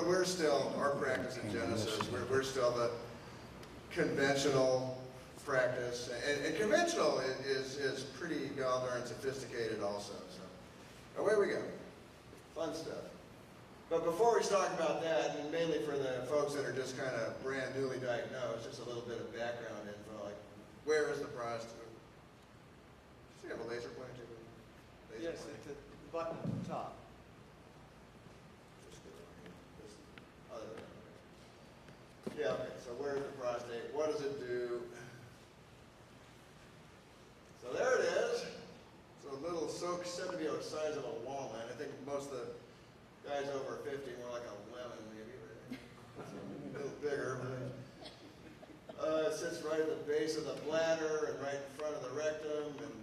we're still, our practice in Genesis, we're still the conventional practice, and conventional is pretty darn sophisticated also. So away we go, fun stuff. But before we talk about that, and mainly for the folks that are just kind of brand newly diagnosed, just a little bit of background info, like where is the prostate? Does he have a laser pointer? Yes, it's the button at the top. Yeah, okay, so where's the prostate? What does it do? So there it is. It's a little said to be the size of a walnut. I think most of the guys over 50 more like a lemon, maybe. It's a little bigger. It sits right at the base of the bladder and right in front of the rectum, and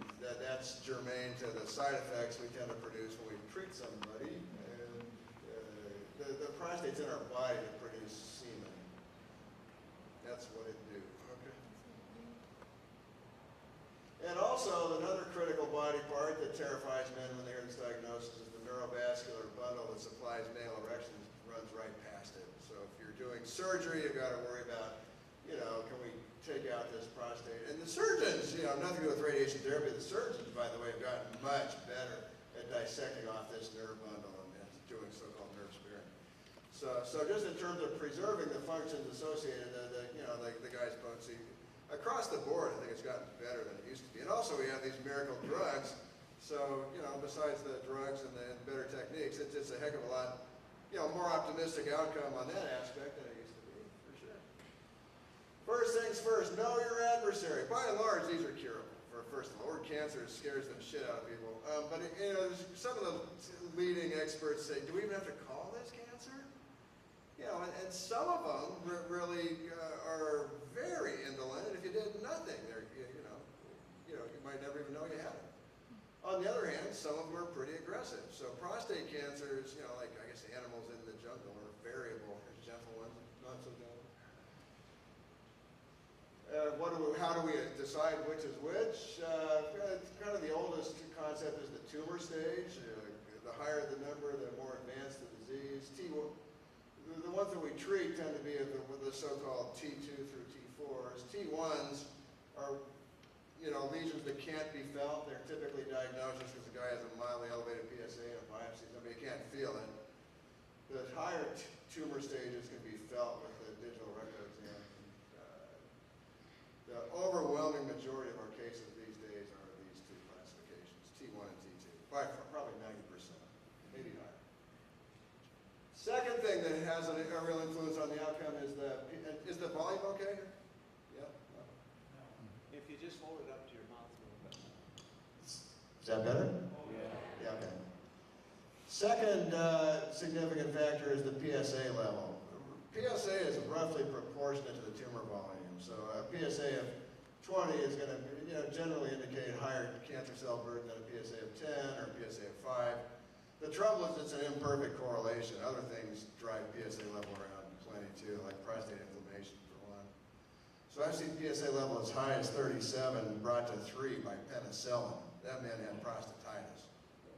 that's germane to the side effects we tend to produce when we treat somebody. And the prostate's in our body to produce semen. That's what it do. Okay. And also, another critical body part that terrifies men when they hear this diagnosis is the neurovascular bundle that supplies male erections runs right past it. So if you're doing surgery, you've got to worry about, can we take out this prostate? And the surgeons, nothing to do with radiation therapy. The surgeons, by the way, have gotten much better at dissecting off this nerve bundle and doing so-called nerve sparing. So just in terms of preserving the functions associated, the guy's potency, across the board, I think it's gotten better than it used to be. And also we have these miracle drugs. So, besides the drugs and the better techniques, it's a heck of a lot, more optimistic outcome on that aspect than it used to be, for sure. First things first, know your adversary. By and large, these are curable. First of all, or cancer scares the shit out of people. But some of the leading experts say, do we even have to call this cancer? And some of them really are very indolent. And if you did nothing, you might never even know you had it. On the other hand, some of them are pretty aggressive. So prostate cancers, like I guess the animals in the jungle are variable. There's gentle ones, not so gentle. How do we decide which is which? Kind of the oldest concept is the tumor stage. The higher the number, the more advanced the disease. The ones that we treat tend to be the so-called T2 through T4s. T1s are lesions that can't be felt. They're typically diagnosed just because the guy has a mildly elevated PSA and a biopsy. I mean, you can't feel it. The higher tumor stages can be felt with the digital rectal exam. The overwhelming majority of our cases these days are these two classifications, T1 and T2, by probably 90%, maybe higher. Second thing that has a real influence on the outcome is the volume okay? Yeah? No. If you just hold it up to your mouth a little bit. Is that better? Yeah. Yeah, okay. Second significant factor is the PSA level. PSA is roughly proportionate to the tumor volume. So a PSA of 20 is going to generally indicate higher cancer cell burden than a PSA of 10 or a PSA of 5. The trouble is it's an imperfect correlation. Other things drive PSA level around plenty too, like prostate inflammation for one. So I've seen PSA level as high as 37 brought to 3 by penicillin. That man had prostatitis.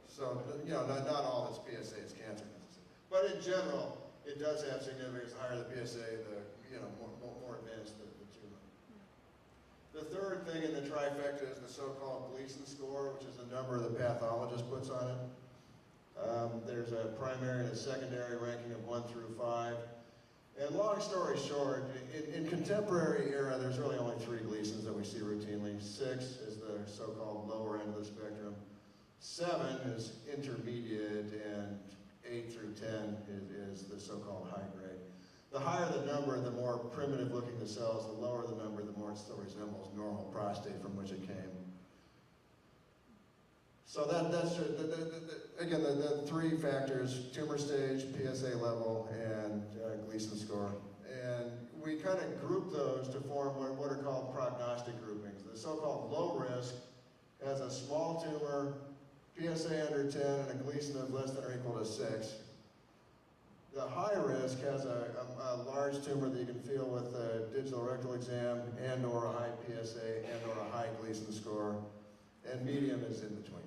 So, not all this PSA is cancer necessarily. But in general, it does have significance. The higher the PSA, the more advanced the tumor. The third thing in the trifecta is the so-called Gleason score, which is the number the pathologist puts on it. There's a primary and a secondary ranking of 1 through 5. And long story short, in contemporary era, there's really only 3 Gleasons that we see routinely. 6 is the so-called lower end of the spectrum. 7 is intermediate, and 8 through 10 is the so-called high grade. The higher the number, the more primitive looking the cells. The lower the number, the more it still resembles normal prostate from which it came. So that's again the 3 factors: tumor stage, PSA level, and Gleason score. And we kind of group those to form what are called prognostic groupings. The so-called low risk has a small tumor, PSA under 10, and a Gleason of less than or equal to 6. The high risk has a large tumor that you can feel with a digital rectal exam and or a high PSA and or a high Gleason score, and medium is in between.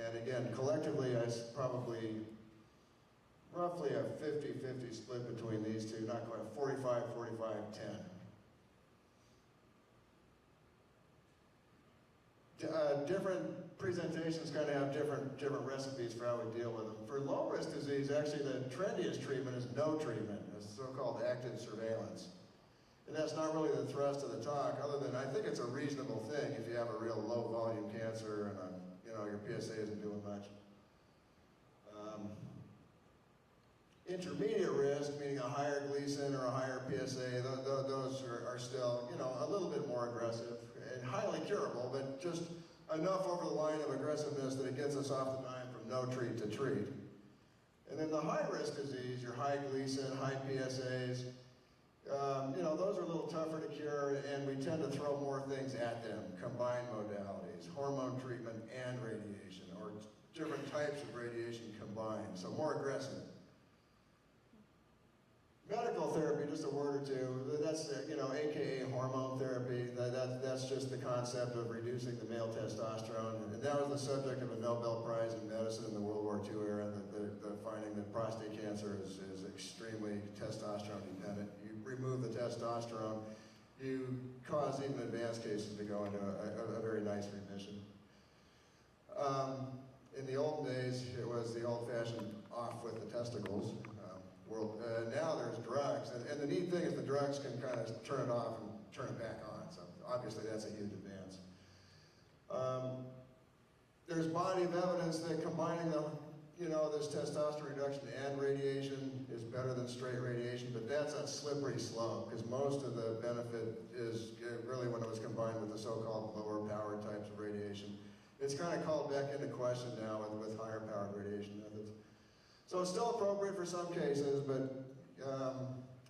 And again, collectively, I probably roughly a 50-50 split between these two, not quite 45, 45, 10. Different presentations kind of have different recipes for how we deal with them. For low-risk disease, actually the trendiest treatment is no treatment, it's so-called active surveillance. And that's not really the thrust of the talk, other than I think it's a reasonable thing if you have a real low-volume cancer and your PSA isn't doing much. Intermediate risk, meaning a higher Gleason or a higher PSA, those are still, a little bit more aggressive and highly curable, but just enough over the line of aggressiveness that it gets us off the dime from no treat to treat. And then the high-risk disease, your high Gleason, high PSAs, those are a little tougher to cure, and we tend to throw more things at them, combined modalities, hormone treatment and radiation, or different types of radiation combined, so more aggressive. Medical therapy, just a word or two, that's, AKA hormone therapy. That's just the concept of reducing the male testosterone. And that was the subject of a Nobel Prize in medicine in the World War II era, the finding that prostate cancer is extremely testosterone dependent. You remove the testosterone, you cause even advanced cases to go into a very nice remission. In the old days, it was the old-fashioned off with the testicles. Now there's drugs, and the neat thing is the drugs can kind of turn it off and turn it back on, so obviously that's a huge advance. There's body of evidence that combining this testosterone reduction and radiation is better than straight radiation, but that's a slippery slope, because most of the benefit is really when it was combined with the so-called lower power types of radiation. It's kind of called back into question now with higher powered radiation methods. So it's still appropriate for some cases, but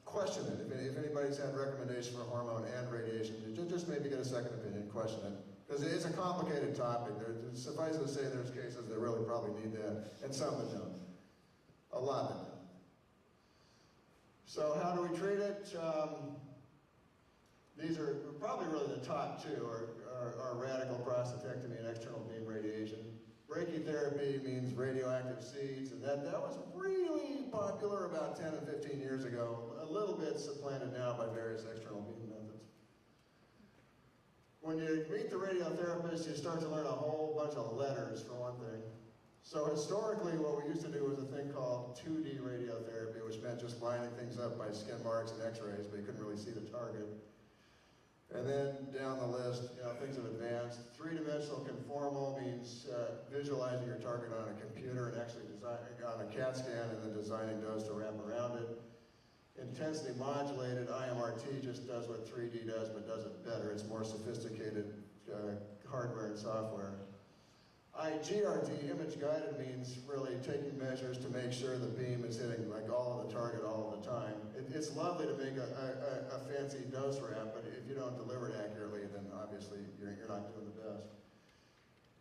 question it. If anybody's had recommendations for hormone and radiation, just maybe get a second opinion, question it. Because it's a complicated topic. Suffice it to say there's cases that really probably need that, and some that don't. A lot that don't. So how do we treat it? These are probably really the top two, are radical prostatectomy and external beam radiation. Brachytherapy means radioactive seeds, and that was really popular about 10 and 15 years ago, a little bit supplanted now by various external beam methods. When you meet the radiotherapist, you start to learn a whole bunch of letters, for one thing. So historically, what we used to do was a thing called 2D radiotherapy, which meant just lining things up by skin marks and x-rays, but you couldn't really see the target. And then down the list, things have advanced. Three-dimensional conformal means visualizing your target on a computer and actually designing on a CAT scan and then designing dose to wrap around it. Intensity modulated, IMRT just does what 3D does, but does it better. It's more sophisticated hardware and software. IGRT, image guided, means really taking measures to make sure the beam is hitting like all of the target all of the time. It's lovely to make a fancy dose wrap, but if you don't deliver it accurately, then obviously you're not doing the best.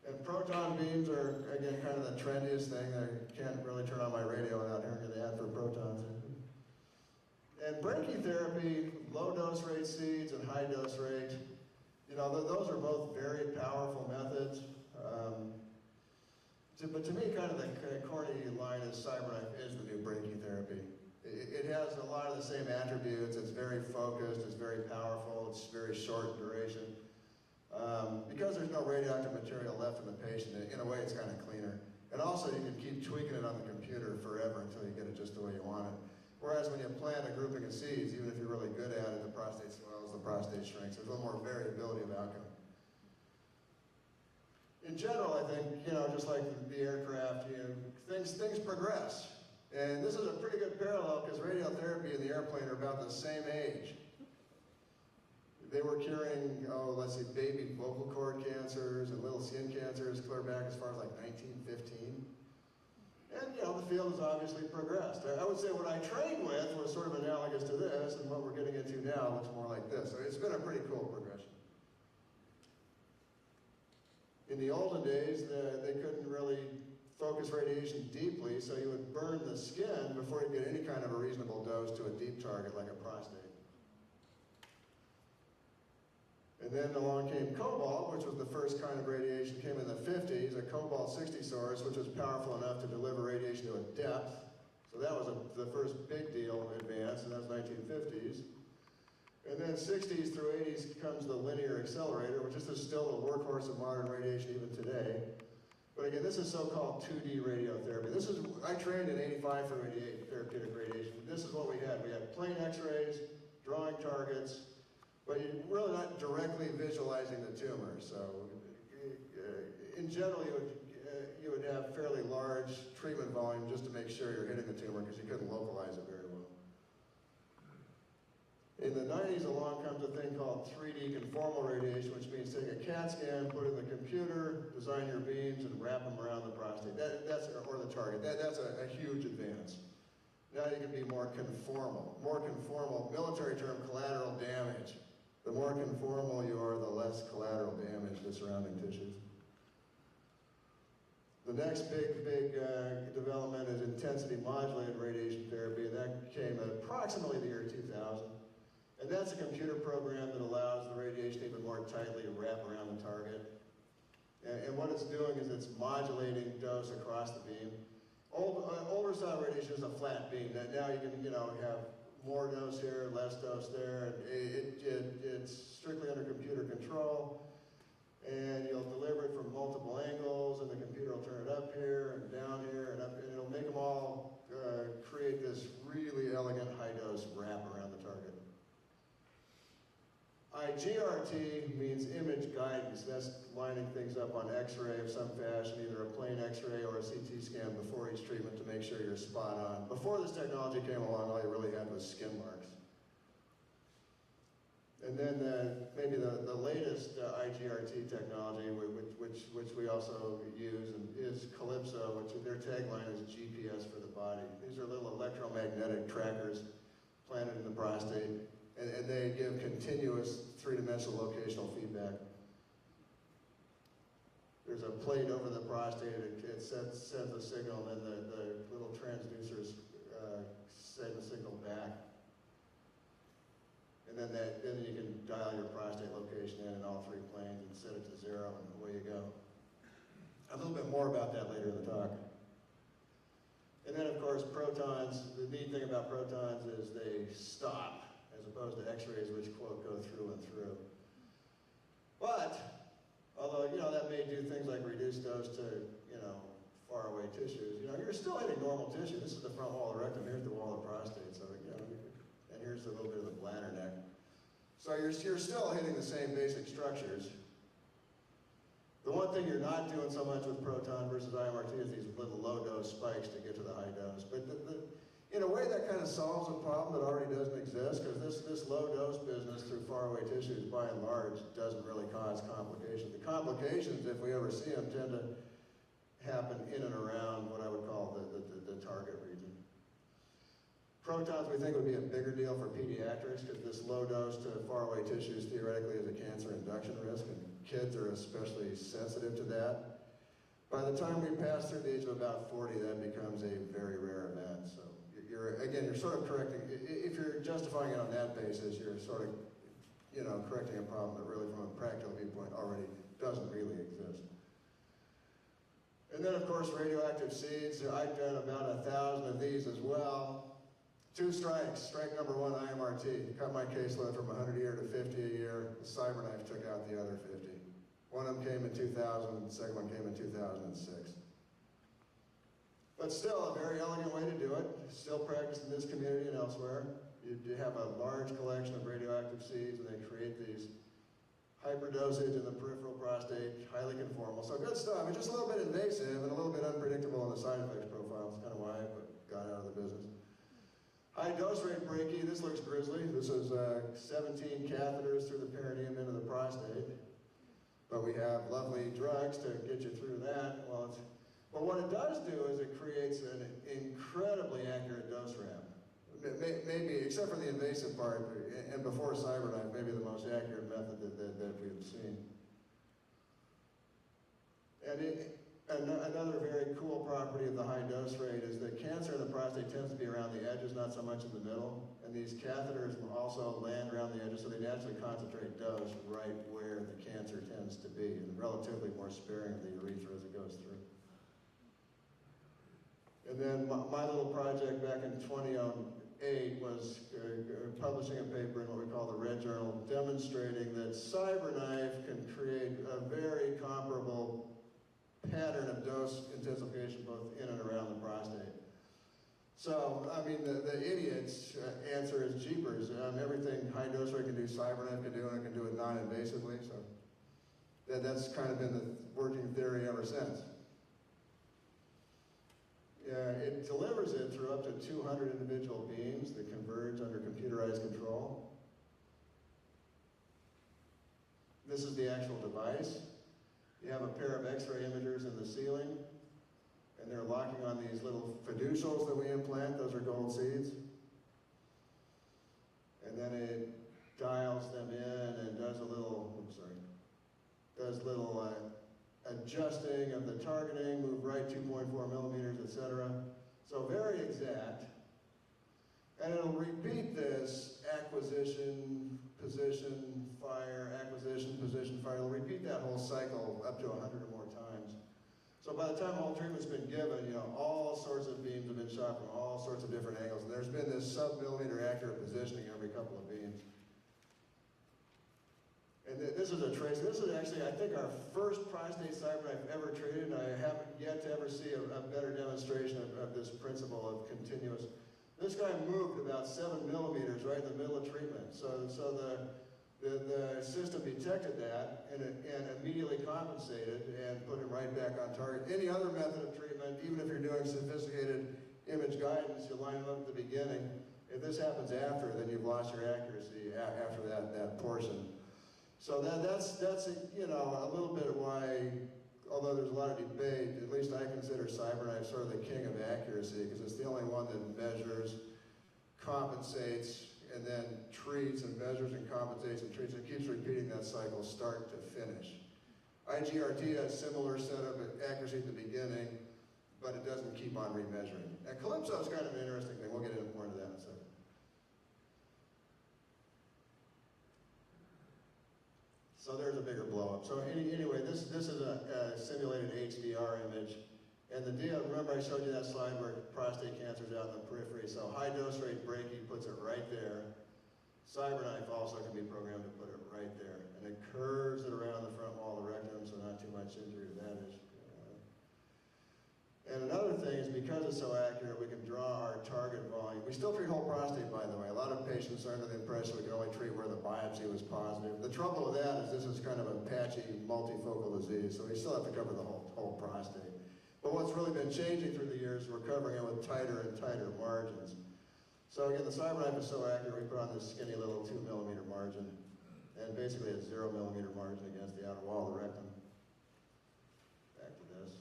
And proton beams are, again, kind of the trendiest thing. I can't really turn on my radio without hearing an ad for protons. And brachytherapy, low dose rate seeds and high dose rate, those are both very powerful methods. But to me, kind of the corny line is CyberKnife is the new brachytherapy. It has a lot of the same attributes. It's very focused, it's very powerful, it's very short duration. Because there's no radioactive material left in the patient, in a way it's kind of cleaner. And also you can keep tweaking it on the computer forever until you get it just the way you want it. Whereas when you plant a grouping of seeds, even if you're really good at it, the prostate swells, the prostate shrinks. There's a little more variability of outcome. In general, I think, just like the aircraft, things progress. And this is a pretty good parallel because radiotherapy and the airplane are about the same age. They were curing, baby vocal cord cancers and little skin cancers clear back as far as like 1915. And, the field has obviously progressed. I would say what I trained with was sort of analogous to this, and what we're getting into now looks more like this. So it's been a pretty cool progression. In the olden days, they couldn't really focus radiation deeply, so you would burn the skin before you get any kind of a reasonable dose to a deep target like a prostate. And then along came cobalt, which was the first kind of radiation, came in the 50s, a cobalt-60 source, which was powerful enough to deliver radiation to a depth, So that was the first big deal advance, and that was 1950s. And then 60s through 80s comes the linear accelerator, which is still the workhorse of modern radiation even today. But again, this is so-called 2D radiotherapy. I trained in 85 through 88 therapeutic radiation. This is what we had. We had plain x-rays, drawing targets, but you're really not directly visualizing the tumor. So in general, you would have fairly large treatment volume just to make sure you're hitting the tumor because you couldn't localize it very well. In the 90s, along comes a thing called 3D conformal radiation, which means take a CAT scan, put it in the computer, design your beams, and wrap them around the prostate, or the target. That's a huge advance. Now you can be more conformal. More conformal, military term, collateral damage. The more conformal you are, the less collateral damage to surrounding tissues. The next big development is intensity modulated radiation therapy, and that came at approximately the year 2000. And that's a computer program that allows the radiation even more tightly to wrap around the target. And what it's doing is it's modulating dose across the beam. Older style radiation is a flat beam. Now you can, have more dose here, less dose there. It's strictly under computer control. And you'll deliver it from multiple angles, and the computer will turn it up here and down here and up, and it'll make them all create this really elegant high dose wrap around the target. IGRT means image guidance. That's lining things up on x-ray of some fashion, either a plain x-ray or a CT scan before each treatment to make sure you're spot on. Before this technology came along, all you really had was skin marks. And then maybe the latest IGRT technology, which we also use, is Calypso, which their tagline is GPS for the body. These are little electromagnetic trackers planted in the prostate, and they give continuous three-dimensional locational feedback. There's a plate over the prostate, it sends a signal, and then the little transducers send the signal back. And then you can dial your prostate location in all three planes and set it to 0, and away you go. A little bit more about that later in the talk. And then, of course, protons. The neat thing about protons is they stop, as opposed to x-rays, which, quote, go through and through. But, although, that may do things like reduce dose to, far away tissues, you're still hitting normal tissue. This is the front wall of the rectum, here's the wall of the prostate, so, and here's a little bit of the bladder neck. So you're still hitting the same basic structures. The one thing you're not doing so much with proton versus IMRT is these little low-dose spikes to get to the high dose. But in a way, that kind of solves a problem that already doesn't exist, because this low-dose business through faraway tissues, by and large, doesn't really cause complications. The complications, if we ever see them, tend to happen in and around what I would call the target region. Protons, we think, would be a bigger deal for pediatrics, because this low dose to faraway tissues theoretically is a cancer induction risk, and kids are especially sensitive to that. By the time we pass through the age of about 40, that becomes a very rare event. So you're sort of correcting, if you're justifying it on that basis, you're sort of, correcting a problem that really, from a practical viewpoint, already doesn't really exist. And then, of course, radioactive seeds. I've done about 1,000 of these as well. 2 strikes. Strike number 1, IMRT. Cut my caseload from 100 a year to 50 a year. The CyberKnife took out the other 50. One of them came in 2000, the second one came in 2006. But still, a very elegant way to do it. Still practiced in this community and elsewhere. You have a large collection of radioactive seeds, and they create these hyperdosage in the peripheral prostate, highly conformal. So good stuff. It's just a little bit invasive and a little bit unpredictable in the side effects profile. That's kind of why I got out of the business. High dose rate brachy. This looks grisly. This is 17 catheters through the perineum into the prostate. But we have lovely drugs to get you through that. But what it does do is it creates an incredibly accurate dose ramp. Maybe, except for the invasive part, and before CyberKnife, maybe the most accurate method that we've seen. And another very cool property of the high dose rate is that cancer in the prostate tends to be around the edges, not so much in the middle. And these catheters also land around the edges, so they naturally concentrate dose right where the cancer tends to be, and relatively more sparing of the urethra as it goes through. And then my little project back in 2008 was publishing a paper in what we call the Red Journal, demonstrating that CyberKnife can create a very comparable pattern of dose intensification both in and around the prostate. So, I mean, the idiot's answer is jeepers. Everything high dose rate can do, CyberKnife can do, and it can do it non-invasively. So that's kind of been the working theory ever since. It delivers it through up to 200 individual beams that converge under computerized control. This is the actual device. You have a pair of X-ray imagers in the ceiling, and they're locking on these little fiducials that we implant. Those are gold seeds. And then it dials them in and does a little, adjusting of the targeting, move right 2.4 millimeters, etc. So very exact. And it'll repeat this acquisition, position, fire, acquisition, position, fire. It'll repeat that whole cycle up to 100 or more times. So by the time all treatment's been given, you know, all sorts of beams have been shot from all sorts of different angles. And there's been this sub-millimeter accurate positioning every couple of beams. And this is a trace. This is actually, I think, our first prostate CyberKnife ever treated. I haven't yet to ever see a better demonstration of this principle of continuous. This guy moved about 7 millimeters right in the middle of treatment. So the system detected that and immediately compensated and put him right back on target. Any other method of treatment, even if you're doing sophisticated image guidance, you line them up at the beginning. If this happens after, then you've lost your accuracy after that portion. So that's you know, a little bit of why, although there's a lot of debate, at least I consider CyberKnife sort of the king of accuracy, because it's the only one that measures, compensates, and then treats and measures and compensates and treats. It keeps repeating that cycle start to finish. IMRT has similar setup at accuracy at the beginning, but it doesn't keep on remeasuring. Now Calypso is kind of an interesting thing. We'll get more into that in a second. So there's a bigger blow up. So anyway, this is a simulated HDR image. And the deal, remember I showed you that slide where prostate cancer is out in the periphery. So high dose rate brachy puts it right there. CyberKnife also can be programmed to put it right there. And it curves it around the front wall of the rectum, so not too much injury to that issue. And another thing is because it's so accurate, we can draw our target volume. We still treat whole prostate, by the way. A lot of patients are under the impression we can only treat where the biopsy was positive. The trouble with that is this is kind of a patchy, multifocal disease, so we still have to cover the whole prostate. But what's really been changing through the years, we're covering it with tighter and tighter margins. So again, the CyberKnife is so accurate, we put on this skinny little 2 millimeter margin, and basically a 0 millimeter margin against the outer wall of the rectum. Back to this.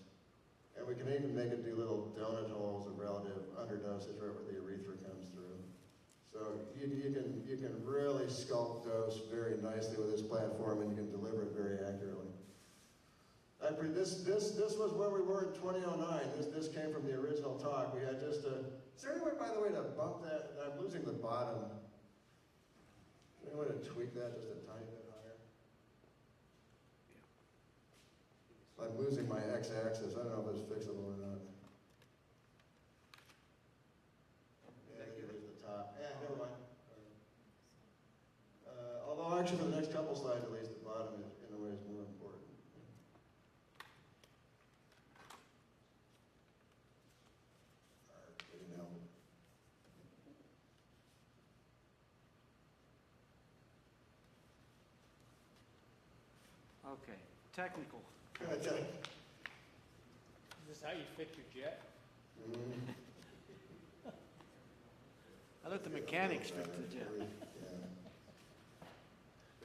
And we can even make it do little donut holes of relative underdosage right where the urethra comes through. So you can really sculpt dose very nicely with this platform, and you can deliver it very accurately. This was where we were in 2009. This came from the original talk. We had just a. Is there any way, by the way, to bump that? I'm losing the bottom. Is there any way to tweak that just a tiny bit higher? I'm losing my x-axis. I don't know if it's fixable or not. Yeah, I think it is the top. Yeah, never mind. Although actually for the next couple slides at least, the bottom is, in a way, is more important. Okay, technical. Is this how you fix your jet? Mm-hmm. I let the mechanics fix the jet.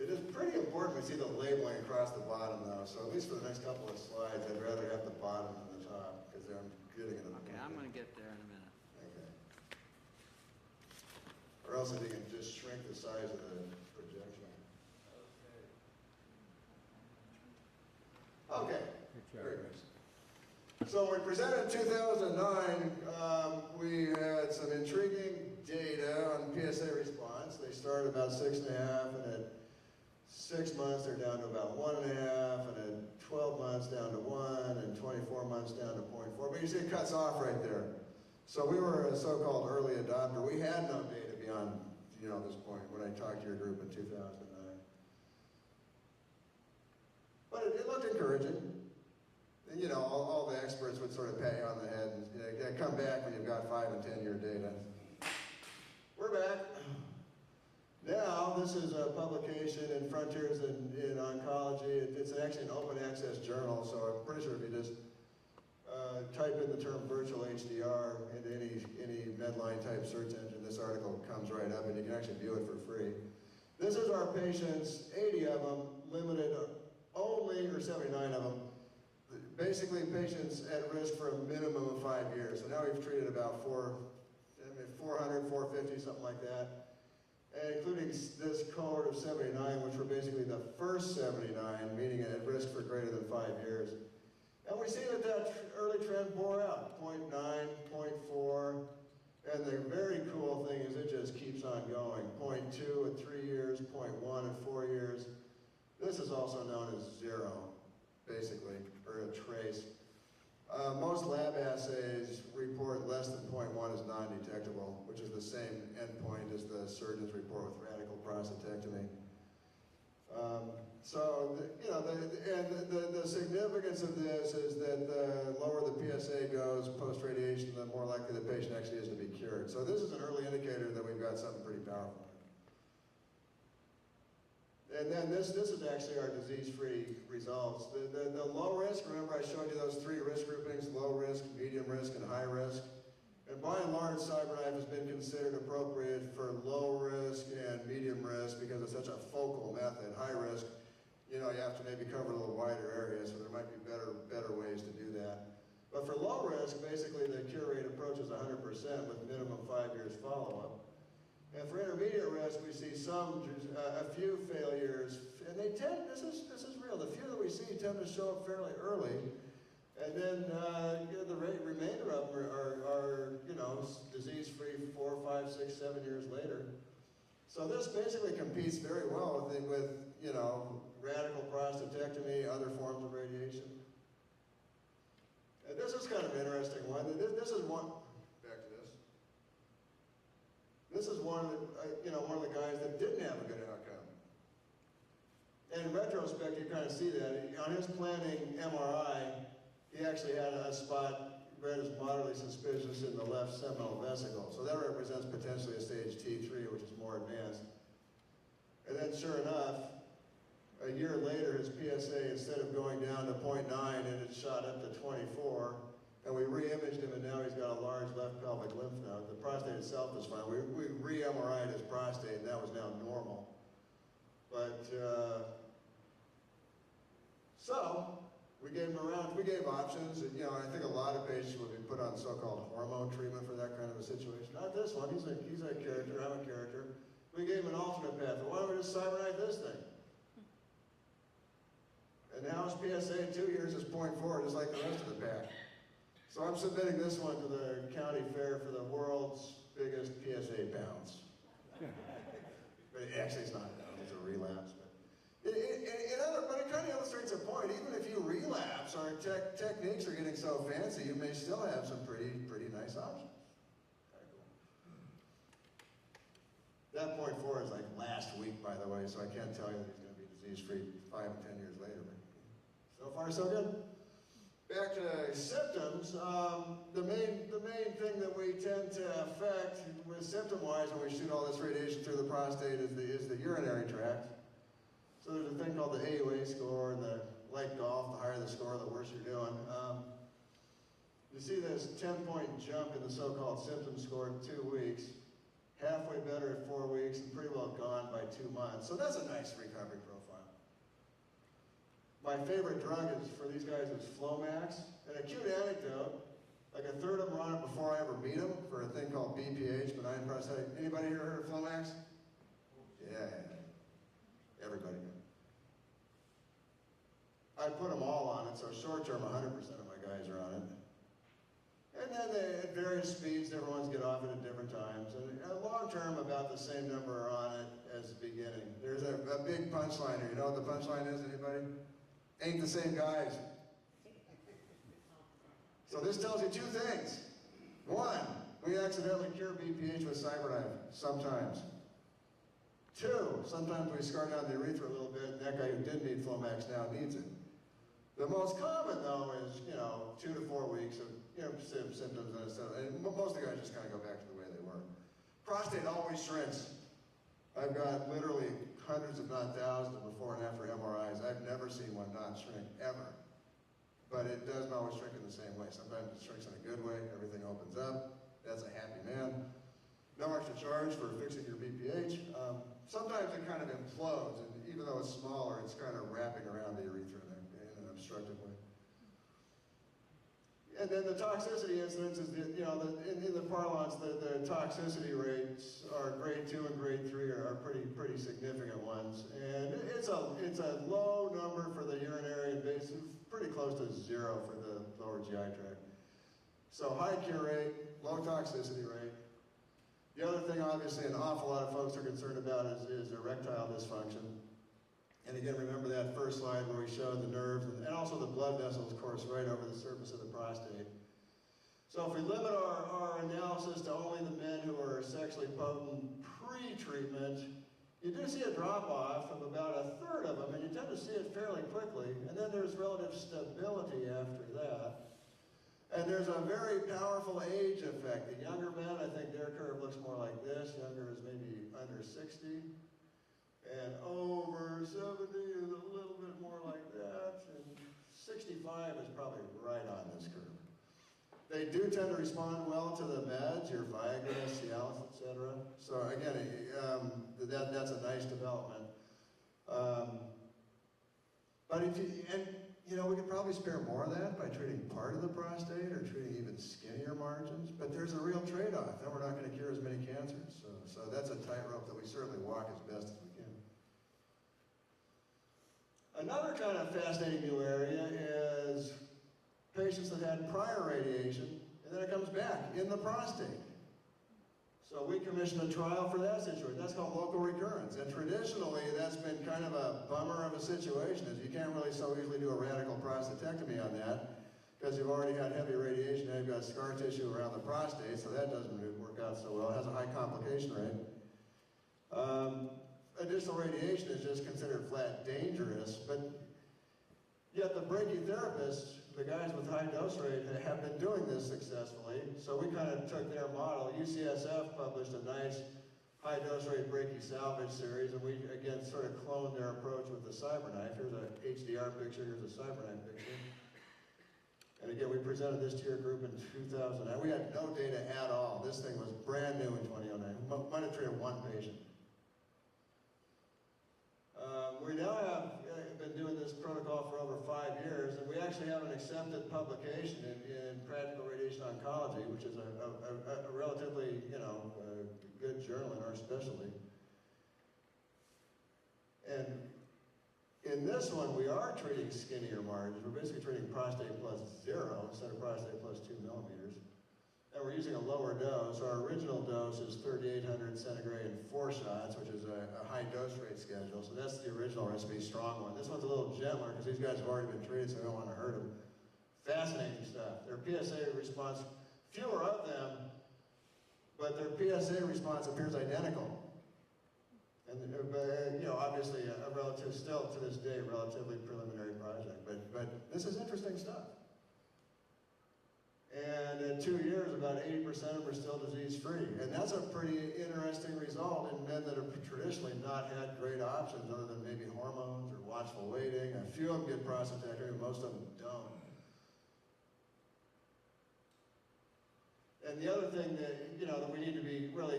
It is pretty important we see the labeling across the bottom though, so at least for the next couple of slides, I'd rather have the bottom than the top, because I'm getting it. Okay, I'm going to get there in a minute. Okay. Or else if you can just shrink the size of the projection. Okay. Very nice. So when we presented in 2009, we had some intriguing data on PSA response. They started about 6.5, and at 6 months they're down to about 1.5, and at 12 months down to 1, and 24 months down to 0.4. But you see it cuts off right there. So we were a so-called early adopter. We had no data beyond, this point when I talked to your group in 2009. But it looked encouraging. And, all the experts would sort of pat you on the head and come back when you've got 5 and 10-year data. We're back. Now, this is a publication in Frontiers in Oncology. It's actually an open access journal, so I'm pretty sure if you just type in the term virtual HDR into any Medline type search engine, this article comes right up and you can actually view it for free. This is our patients, 80 of them, limited only, or 79 of them, basically patients at risk for a minimum of 5 years. So now we've treated about 400, 450, something like that. And including this cohort of 79, which were basically the first 79, meaning at risk for greater than 5 years. And we see that early trend bore out, 0.9, 0.4, and the very cool thing is it just keeps on going. 0.2 at 3 years, 0.1 at 4 years. This is also known as zero, basically, or a trace. Most lab assays report less than 0.1 as non-detectable, which is the same endpoint as the surgeons report with radical prostatectomy. The significance of this is that the lower the PSA goes post-radiation, the more likely the patient actually is to be cured. So this is an early indicator that we've got something pretty powerful. And then this is actually our disease-free results. The low risk, remember I showed you those 3 risk groupings, low risk, medium risk, and high risk. And by and large, CyberKnife has been considered appropriate for low risk and medium risk because it's such a focal method. High risk, you have to maybe cover a little wider area, so there might be better ways to do that. But for low risk, basically the cure rate approaches 100% with minimum 5 years follow-up. And for intermediate risk, we see a few failures, and they tend, this is real, the few that we see tend to show up fairly early, and then the remainder of them are disease-free 4, 5, 6, 7 years later. So this basically competes very well with radical prostatectomy, other forms of radiation. And this is kind of an interesting one. This is one. This is one of the guys that didn't have a good outcome. And in retrospect, you kind of see that. On his planning MRI, he actually had a spot read as moderately suspicious in the left seminal vesicle. So that represents potentially a stage T3, which is more advanced. And then sure enough, a year later, his PSA, instead of going down to 0.9, it had shot up to 24. And we re-imaged him, and now he's got a large left pelvic lymph node. The prostate itself is fine. We re-MRI'd his prostate, and that was now normal. But, so, we gave options. And, I think a lot of patients would be put on so-called hormone treatment for that kind of a situation. Not this one. He's a character. I'm a character. We gave him an alternate path. Why don't we just CyberKnife this thing? And now his PSA in 2 years is 0.4, just like the rest of the pack. So I'm submitting this one to the county fair for the world's biggest PSA bounce. But actually it's not a bounce, it's a relapse. But it kind of illustrates a point. Even if you relapse, our techniques are getting so fancy, you may still have some pretty nice options. Kind of cool. That 0.4 is like last week, by the way, so I can't tell you that he's going to be disease-free 5 and 10 years later. But so far, so good. Back to symptoms, the main thing that we tend to affect with symptom-wise when we shoot all this radiation through the prostate is the urinary tract. So there's a thing called the AUA score, and like golf, the higher the score, the worse you're doing. You see this 10-point jump in the so-called symptom score in 2 weeks, halfway better at 4 weeks, and pretty well gone by 2 months. So that's a nice recovery profile. My favorite drug for these guys is Flomax. And a cute anecdote, like a third of them were on it before I ever meet them for a thing called BPH, benign prostatic. Anybody here heard of Flomax? Yeah. Everybody. I put them all on it, so short term 100% of my guys are on it. And then at various speeds, different ones get off it at different times. And long term, about the same number are on it as the beginning. There's a big punchline here. You know what the punchline is, anybody? Ain't the same guys. So this tells you 2 things. 1, we accidentally cure BPH with CyberKnife, sometimes. 2, sometimes we scar down the urethra a little bit, and that guy who didn't need Flomax now needs it. The most common, though, is, 2 to 4 weeks of, symptoms and stuff. And most of the guys just kind of go back to the way they were. Prostate always shrinks. I've got literally hundreds, if not thousands, of before and after MRIs. I've never seen one not shrink, ever. But it doesn't always shrink in the same way. Sometimes it shrinks in a good way, everything opens up. That's a happy man. No extra charge for fixing your BPH. Sometimes it kind of implodes, and even though it's smaller, it's kind of wrapping around the urethra in an obstructive way. And then the toxicity incidence is, in the parlance, the toxicity rates are grade 2 and grade 3 are pretty significant ones. And it's a low number for the urinary invasive, pretty close to 0 for the lower GI tract. So high cure rate, low toxicity rate. The other thing, obviously, an awful lot of folks are concerned about is erectile dysfunction. And again, remember that first slide where we showed the nerves and also the blood vessels course right over the surface of the prostate. So if we limit our analysis to only the men who are sexually potent pre-treatment, you do see a drop-off of about 1/3 of them, and you tend to see it fairly quickly. And then there's relative stability after that. And there's a very powerful age effect. The younger men, I think their curve looks more like this. Younger is maybe under 60. And over 70 is a little bit more like that. And 65 is probably right on this curve. They do tend to respond well to the meds, your Viagra, Cialis, etc. So again, that's a nice development. But if we could probably spare more of that by treating part of the prostate or treating even skinnier margins. But there's a real trade-off. Then we're not going to cure as many cancers. So that's a tightrope that we certainly walk as best as we can. Another kind of fascinating new area is patients that had prior radiation, and then it comes back in the prostate. So we commissioned a trial for that situation. That's called local recurrence. And traditionally, that's been kind of a bummer of a situation, as you can't really so easily do a radical prostatectomy on that, because you've already had heavy radiation, and you've got scar tissue around the prostate, so that doesn't work out so well. It has a high complication rate. Additional radiation is just considered flat dangerous, but yet the brachytherapists, the guys with high dose rate, have been doing this successfully. So we kind of took their model. UCSF published a nice high dose rate brachy salvage series, and we again sort of cloned their approach with the CyberKnife. Here's a HDR picture, here's a CyberKnife picture. And again, we presented this to your group in 2009. We had no data at all. This thing was brand new in 2009. Might have treated one patient. We now have been doing this protocol for over 5 years, and we actually have an accepted publication in Practical Radiation Oncology, which is a relatively, good journal in our specialty. And in this one, we are treating skinnier margins. We're basically treating prostate plus 0 instead of prostate plus 2 millimeters. And we're using a lower dose. Our original dose is 3,800 centigrade and 4 shots, which is a high dose rate schedule. So that's the original recipe, strong one. This one's a little gentler because these guys have already been treated, so we don't want to hurt them. Fascinating stuff. Their PSA response, fewer of them, but their PSA response appears identical. And obviously a relative, still to this day, relatively preliminary project. But this is interesting stuff. And in 2 years, about 80% of them are still disease-free. And that's a pretty interesting result in men that have traditionally not had great options other than maybe hormones or watchful waiting. A few of them get prostatectomy, most of them don't. And the other thing that, that we need to be really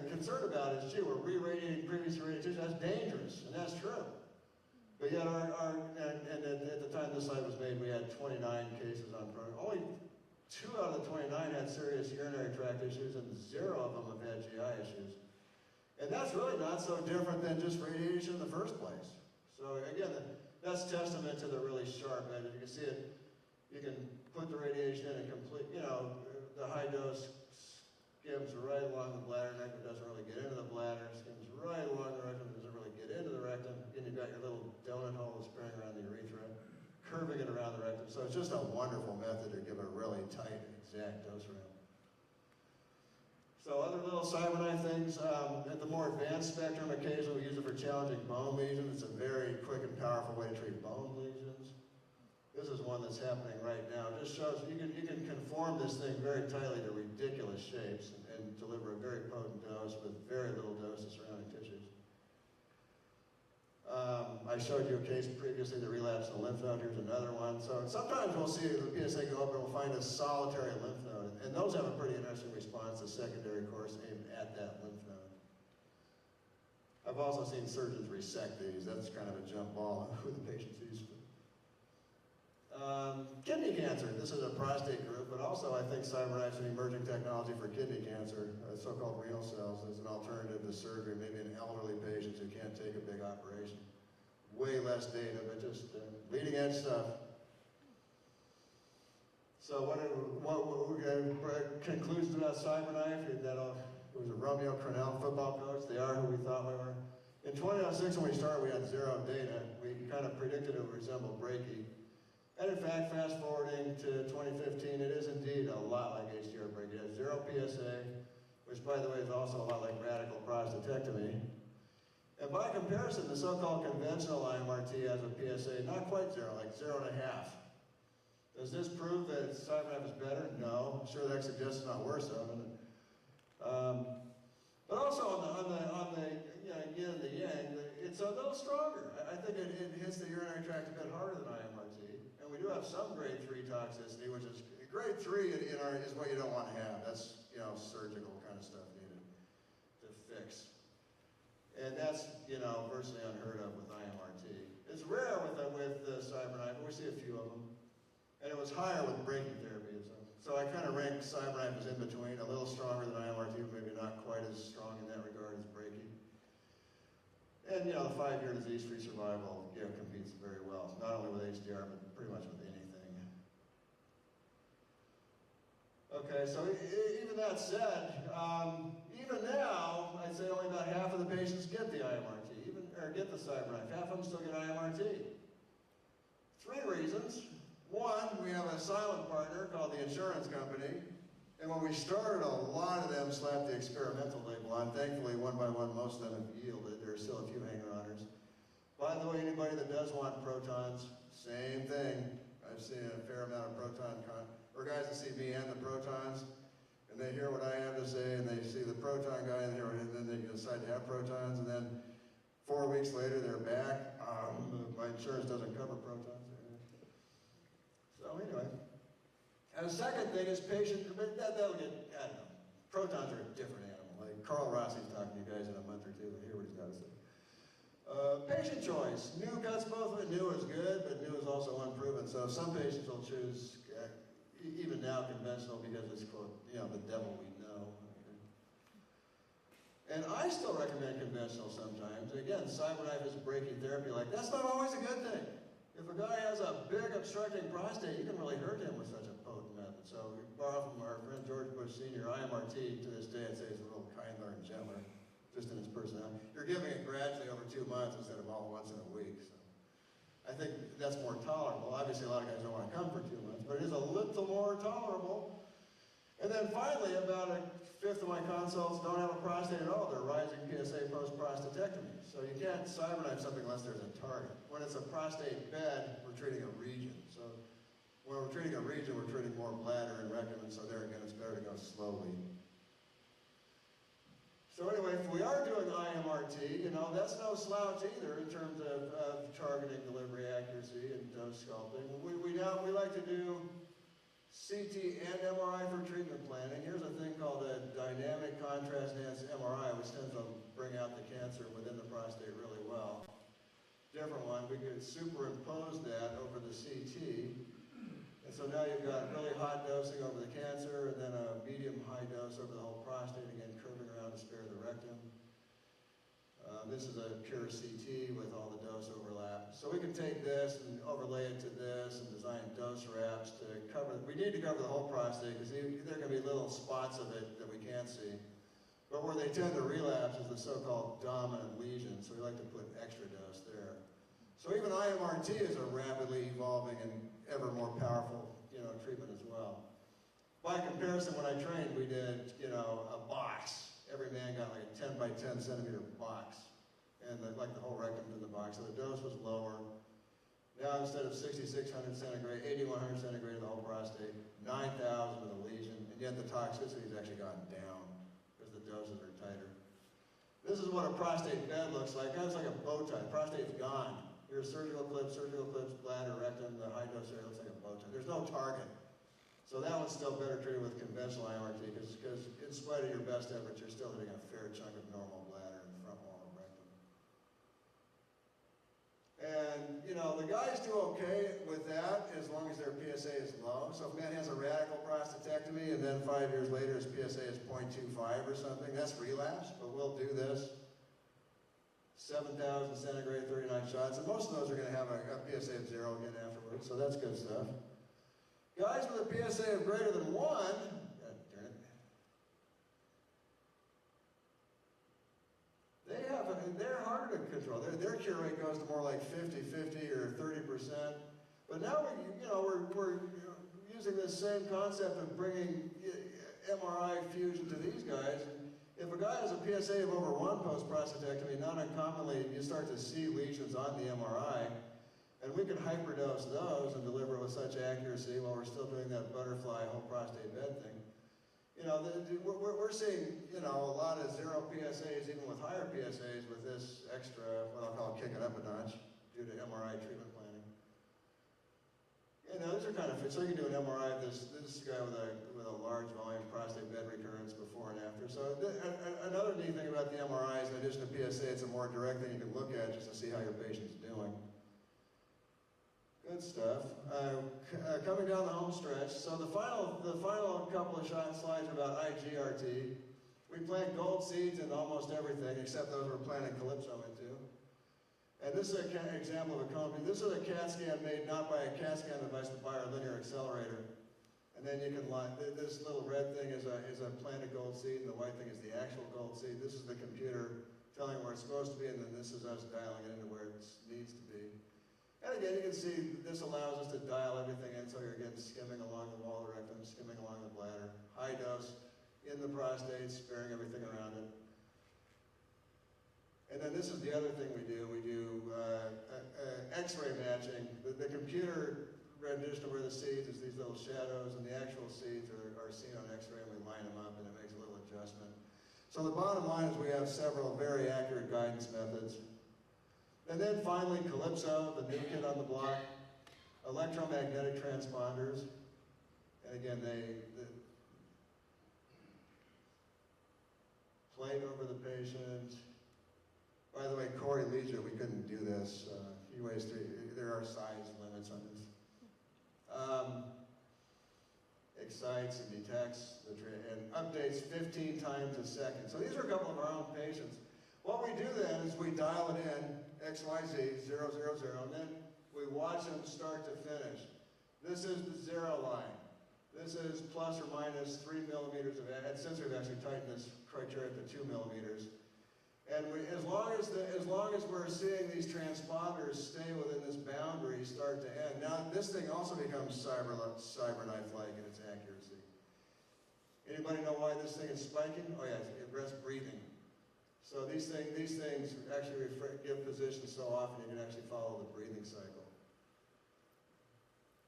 concerned about is, gee, we're re-radiating previously radiated tissue. That's dangerous, and that's true. But yet at the time this slide was made, we had 29 cases on program. Only 2 out of the 29 had serious urinary tract issues, and 0 of them have had GI issues. And that's really not so different than just radiation in the first place. So again, that's testament to the really sharp edge. You can see it, you can put the radiation in and complete, the high dose skims right along the bladder neck, but doesn't really get into the bladder, skims right along the rectum, doesn't really get into the rectum. Again, you've got your little donut hole spraying around the urethra, curving it around the rectum. So it's just a wonderful method to give a really tight, exact dose ramp. So other little CyberKnife things, at the more advanced spectrum, occasionally we use it for challenging bone lesions. It's a very quick and powerful way to treat bone lesions. This is one that's happening right now. It just shows you can conform this thing very tightly to ridiculous shapes and deliver a very potent dose with very little dose to surrounding tissues. I showed you a case previously that relapsed in the lymph node. Here's another one. So sometimes we'll see the PSA go up and we'll find a solitary lymph node. And those have a pretty interesting response to secondary course aimed at that lymph node. I've also seen surgeons resect these. That's kind of a jump ball on who the patient sees. Kidney cancer. This is a prostate group, but also I think CyberKnife's an emerging technology for kidney cancer, so-called renal cells, as an alternative to surgery, maybe in elderly patients who can't take a big operation. Way less data, but just leading edge stuff. So what conclusions about CyberKnife? That was a Romeo Crennel football coach. They are who we thought we were. In 2006, when we started, we had zero data. We kind of predicted it would resemble Breaky. And in fact, fast forwarding to 2015, it is indeed a lot like HDR Breaky. It has zero PSA, which by the way is also a lot like radical prostatectomy. And by comparison, the so-called conventional IMRT has a PSA not quite zero, like 0.5. Does this prove that CyberKnife is better? No. I'm sure that suggests it's not worse, though, doesn't it? But also on the yin and the yang, it's a little stronger. I think it hits the urinary tract a bit harder than IMRT. And we do have some grade 3 toxicity, which is grade 3 is what you don't want to have. That's surgical kind of stuff needed to fix. And that's virtually unheard of with IMRT. It's rare with CyberKnife, but we see a few of them. And it was higher with breaking therapy. So I kind of rank CyberKnife as in between, a little stronger than IMRT, but maybe not quite as strong in that regard as breaking. And the 5-year disease-free survival competes very well, not only with HDR, but pretty much with anything. Okay, so even that said, even now, I'd say only about half of the patients get the IMRT, or get the CyberKnife. Half of them still get IMRT. 3 reasons. One, we have a silent partner called the insurance company. And when we started, a lot of them slapped the experimental label on. Thankfully, one by one, most of them have yielded. There are still a few hanger-oners. By the way, anybody that does want protons, same thing. I've seen a fair amount of proton or guys that see me and the protons, and they hear what I have to say, and they see the proton guy, and then they decide to have protons, and then 4 weeks later, they're back. My insurance doesn't cover protons. So anyway. And the second thing is that'll get, I don't know, protons are a different animal. Like Carl Rossi's talking to you guys in a month or two, and hear what he's got to say. Patient choice. New cuts both ways. New is good, but new is also unproven. So some patients will choose, even now, conventional because it's, quote, the devil we know. And I still recommend conventional sometimes. Again, CyberKnife is brachytherapy. Like, that's not always a good thing. If a guy has a big obstructing prostate, you can really hurt him with such a potent method. So we borrow from our friend George Bush Sr., IMRT, to this day, I'd say is a little kinder and gentler, just in its personality. You're giving it gradually over 2 months instead of all once in a week. So I think that's more tolerable. Obviously, a lot of guys don't want to come for 2 months, but it is a little more tolerable. And then finally, about 1/5 of my consults don't have a prostate at all. They're rising PSA post-prostatectomy. So you can't CyberKnife something unless there's a target. When it's a prostate bed, we're treating a region. So when we're treating a region, we're treating more bladder and rectum, and so there again, it's better to go slowly. So anyway, if we are doing IMRT, that's no slouch either in terms of targeting delivery accuracy and dose sculpting. We like to do CT and MRI for treatment planning. Here's a thing called a dynamic contrast enhanced MRI, which tends to bring out the cancer within the prostate really well. Different one, we could superimpose that over the CT. And so now you've got really hot dosing over the cancer and then a medium high dose over the whole prostate, again curving around to spare the rectum. This is a pure CT with all the dose overlap. So we can take this and overlay it to this and design dose wraps to cover. We need to cover the whole prostate because there are going to be little spots of it that we can't see. But where they tend to relapse is the so-called dominant lesion, so we like to put extra dose there. So even IMRT is a rapidly evolving and ever more powerful treatment as well. By comparison, when I trained, we did, you know, a box. Every man got like a 10 by 10 centimeter box. And like the whole rectum in the box, so the dose was lower. Now instead of 6,600 centigrade, 8,100 centigrade of the whole prostate, 9,000 with a lesion, and yet the toxicity's actually gone down because the doses are tighter. This is what a prostate bed looks like. It's like a bow tie. Prostate's gone. Here's surgical clips, bladder, rectum, the high dose area looks like a bow tie. There's no target. So that one's still better treated with conventional IMRT because in spite of your best efforts, you're still hitting a fair chunk of normal bladder in the front wall of rectum. And, you know, the guys do okay with that as long as their PSA is low. So if a man has a radical prostatectomy and then 5 years later his PSA is 0.25 or something, that's relapse, but we'll do this. 7,000 centigrade, 39 shots, and most of those are going to have a PSA of 0 again afterwards, so that's good stuff. Guys with a PSA of greater than 1, God darn it, they're harder to control. Their cure rate goes to more like 50 or 30%. But now we're using this same concept of bringing MRI fusion to these guys. If a guy has a PSA of over 1 post-prostatectomy, not uncommonly you start to see lesions on the MRI, and we can hyperdose those and deliver with such accuracy while we're still doing that butterfly whole prostate bed thing. You know, we're seeing, you know, a lot of 0 PSAs, even with higher PSAs, with this extra, what I'll call kicking up a notch, due to MRI treatment planning. You know, these are kind of, so you can do an MRI of this guy with a large volume prostate bed recurrence before and after. So another neat thing about the MRI is in addition to PSA, it's a more direct thing you can look at just to see how your patient's doing. Good stuff. Coming down the home stretch. So the final couple of slides are about IGRT. We plant gold seeds in almost everything except those we're planting Calypso into. And this is an example of a company. This is a CAT scan made not by a CAT scan device but by our linear accelerator. And then you can line, this little red thing is a planted gold seed, and the white thing is the actual gold seed. This is the computer telling where it's supposed to be, and then this is us dialing it into where it needs to be. And again, you can see this allows us to dial everything in so you're getting skimming along the wall of the rectum, skimming along the bladder, high dose in the prostate, sparing everything around it. And then this is the other thing we do. We do X-ray matching. The computer rendition of where the seeds is these little shadows, and the actual seeds are seen on X-ray, and we line them up, and it makes a little adjustment. So the bottom line is we have several very accurate guidance methods. And then finally, Calypso, the new kid on the block, electromagnetic transponders. And again, they plate over the patient. By the way, Corey Leisure, we couldn't do this. He weighs 3, there are size limits on this. Excites and detects and updates 15 times a second. So these are a couple of our own patients. What we do then is we dial it in, XYZ, 0, 0, 0, and then we watch them start to finish. This is the 0 line. This is plus or minus 3 millimeters of add, since we've actually tightened this criteria to 2 millimeters. And as long as we're seeing these transponders stay within this boundary, start to end. Now this thing also becomes cyberknife-like in its accuracy. Anybody know why this thing is spiking? Oh yeah, it rests breathing. So these things actually give position so often you can actually follow the breathing cycle.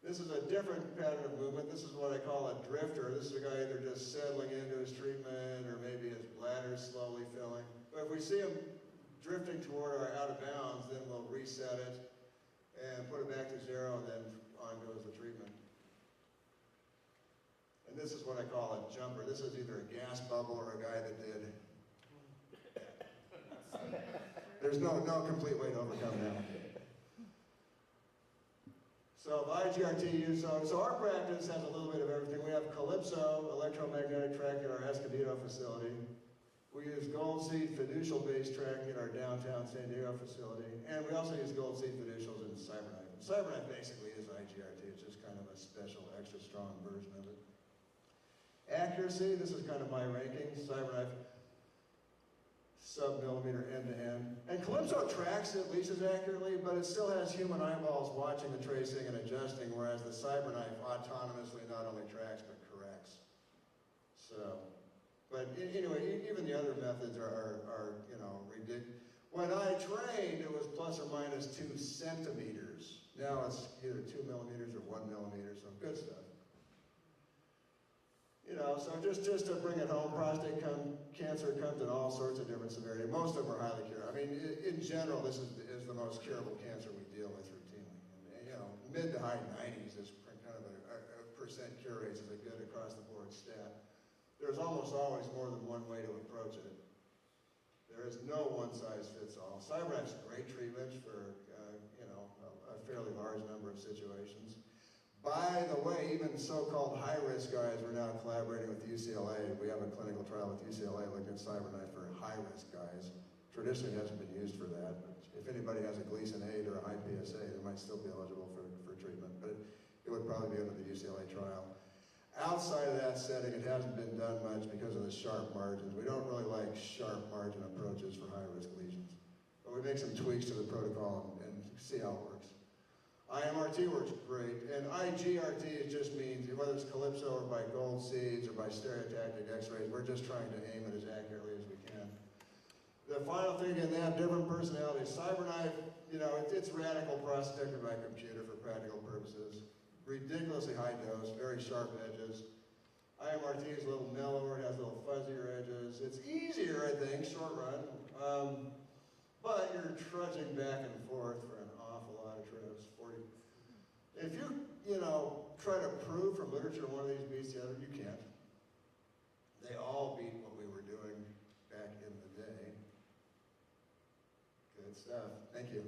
This is a different pattern of movement. This is what I call a drifter. This is a guy either just settling into his treatment or maybe his bladder is slowly filling. But if we see him drifting toward our out of bounds, then we'll reset it and put it back to 0, and then on goes the treatment. And this is what I call a jumper. This is either a gas bubble or a guy that did. There's no complete way to overcome that. So IGRT use, so our practice has a little bit of everything. We have Calypso electromagnetic tracking at our Escondido facility. We use gold seed fiducial-based tracking at our downtown San Diego facility. And we also use gold seed fiducials in CyberKnife. And CyberKnife basically is IGRT. It's just kind of a special, extra strong version of it. Accuracy, this is kind of my ranking. CyberKnife, sub-millimeter end-to-end. And Calypso tracks it at least as accurately, but it still has human eyeballs watching the tracing and adjusting, whereas the CyberKnife autonomously not only tracks, but corrects. So, but anyway, even the other methods are you know, ridiculous. When I trained, it was plus or minus 2 centimeters. Now it's either 2 millimeters or 1 millimeter, so good stuff. You know, so just to bring it home, prostate cancer comes in all sorts of different severity. Most of them are highly curable. I mean, in general, this is the most curable cancer we deal with routinely. And, you know, mid to high 90s is kind of a percent cure rate is a good across the board stat. There's almost always more than one way to approach it. There is no one size fits all. CyberKnife's a great treatment for, you know, a fairly large number of situations. By the way, even so-called high-risk guys, we're now collaborating with UCLA. We have a clinical trial with UCLA looking at CyberKnife for high-risk guys. Traditionally, it hasn't been used for that. But if anybody has a Gleason 8 or a high PSA, they might still be eligible for treatment. But it would probably be under the UCLA trial. Outside of that setting, it hasn't been done much because of the sharp margins. We don't really like sharp margin approaches for high-risk lesions. But we make some tweaks to the protocol and see how it works. IMRT works great, and IGRT just means, whether it's Calypso or by gold seeds or by stereotactic x-rays, we're just trying to aim it as accurately as we can. The final thing, again, they have different personalities. CyberKnife, you know, it's radical prostatectomy by computer for practical purposes. Ridiculously high dose, very sharp edges. IMRT is a little mellower, it has a little fuzzier edges. It's easier, I think, short run, but you're trudging back and forth for an awful lot of trips. 40. If you know, try to prove from literature one of these beats the other, you can't. They all beat what we were doing back in the day. Good stuff. Thank you.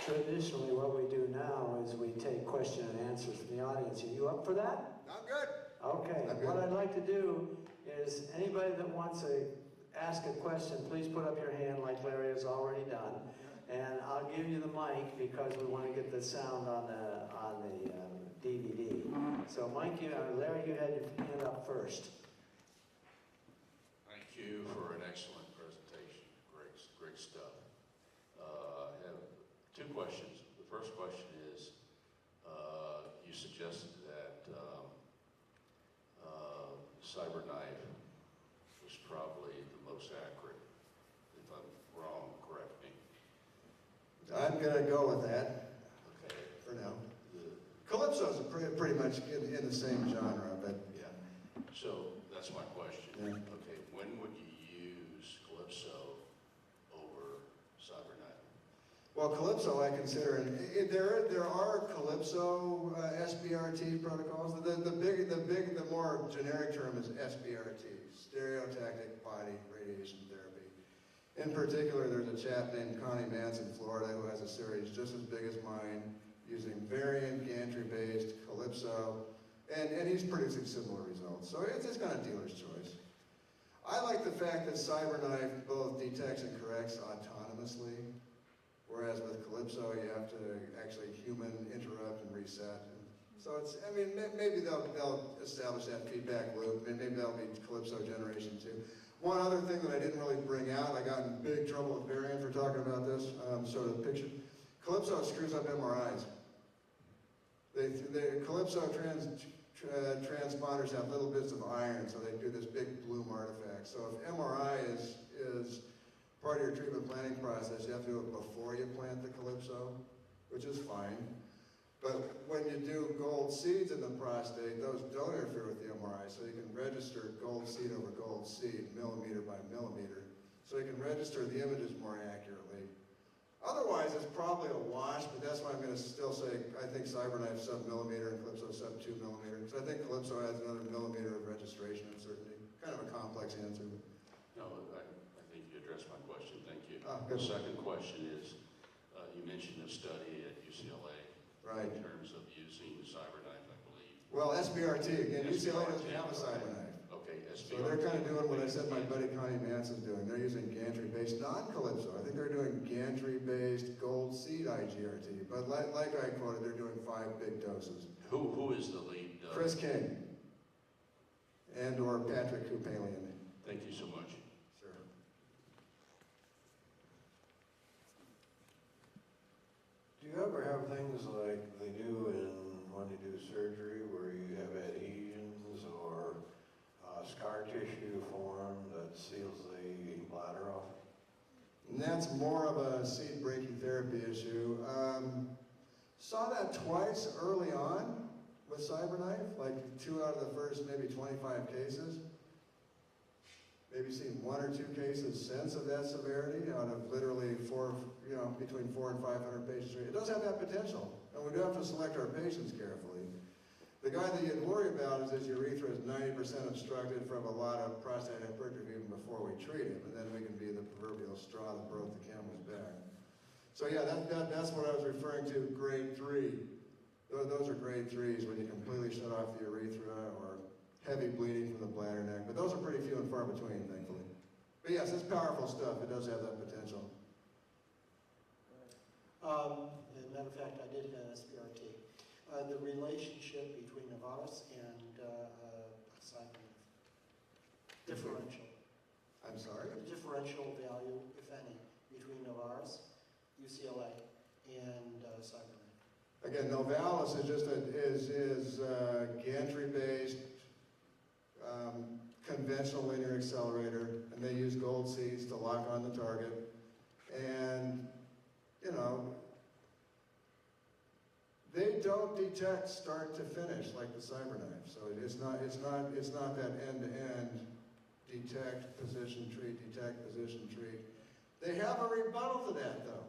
Traditionally, what we do now is we take question and answers from the audience. Are you up for that? I'm good. Okay. I'm good. What I'd like to do is anybody that wants to ask a question, please put up your hand like Larry has already done. And I'll give you the mic because we want to get the sound on the DVD. So Mike, Larry, you had your hand up first. Thank you for an excellent presentation. Great stuff. I have 2 questions. The first question is, you suggested that CyberKnife was probably the most accurate. If I'm wrong, correct me. I'm going to go with that. Okay. For now. Calypso's pretty much in the same genre, but Yeah. So that's my question. Yeah. Okay. When would you use Calypso over CyberKnife? well, Calypso I consider, there are Calypso SBRT protocols. The more generic term is SBRT, stereotactic body radiation therapy. In particular, there's a chap named Connie Mance in Florida who has a series just as big as mine, using variant gantry-based Calypso, and he's producing similar results. So it's kind of dealer's choice. I like the fact that CyberKnife both detects and corrects autonomously, whereas with Calypso you have to actually human interrupt and reset. So it's, I mean, maybe they'll establish that feedback loop, and maybe that'll be Calypso generation 2. One other thing that I didn't really bring out, I got in big trouble with Varian for talking about this, sort of the picture. Calypso screws up MRIs. The Calypso transponders have little bits of iron, so they do this big bloom artifact. So if MRI is part of your treatment planning process, you have to do it before you plant the Calypso, which is fine. But when you do gold seeds in the prostate, those don't interfere with the MRI, so you can register gold seed over gold seed, millimeter by millimeter, so you can register the images more accurately. Otherwise, it's probably a wash, but that's why I'm going to still say I think CyberKnife sub-millimeter and Calypso sub-2 millimeter, because I think Calypso adds another millimeter of registration uncertainty. Kind of a complex answer. No, I think you addressed my question. Thank you. Good. The second question is, you mentioned a study at UCLA. Right. In terms of using CyberKnife, I believe. Well, SBRT, again, UCLA doesn't SBRT, have a CyberKnife. Okay, SBRT. So they're kind of doing what I said my buddy Connie Mance is doing. They're using gantry-based, non-Calypso. I think they're doing gantry-based gold seed IGRT. But like I quoted, they're doing 5 big doses. Who is the lead? Chris King and or Patrick Kupalian. Thank you so much. Sure. Do you ever have things like they do in surgery where you have adhesions or scar tissue formed that seals the bladder off? And that's more of a seed brachytherapy issue. Saw that twice early on with CyberKnife, like 2 out of the first maybe 25 cases. Maybe seen 1 or 2 cases since of that severity out of literally between 400 and 500 patients. It does have that potential, and we do have to select our patients carefully. The guy that you'd worry about is his urethra is 90% obstructed from a lot of prostate hypertrophy even before we treat him, and then we can be the proverbial straw that broke the camel's back. So yeah, that's what I was referring to, grade 3. Those are grade 3s when you completely shut off the urethra or heavy bleeding from the bladder neck, but those are pretty few and far between, thankfully. But yes, it's powerful stuff. It does have that potential. As a matter of fact, I did have SBRT. The relationship between Novartis and CyberKnife. Differential. I'm sorry? The differential value, if any, between Novartis, UCLA, and CyberKnife. Again, Novalis is just gantry-based, conventional linear accelerator, and they use gold seeds to lock on the target. And, you know, they don't detect start to finish like the CyberKnife. So it's not that end-to-end detect, position, treat, detect, position, treat. They have a rebuttal to that, though.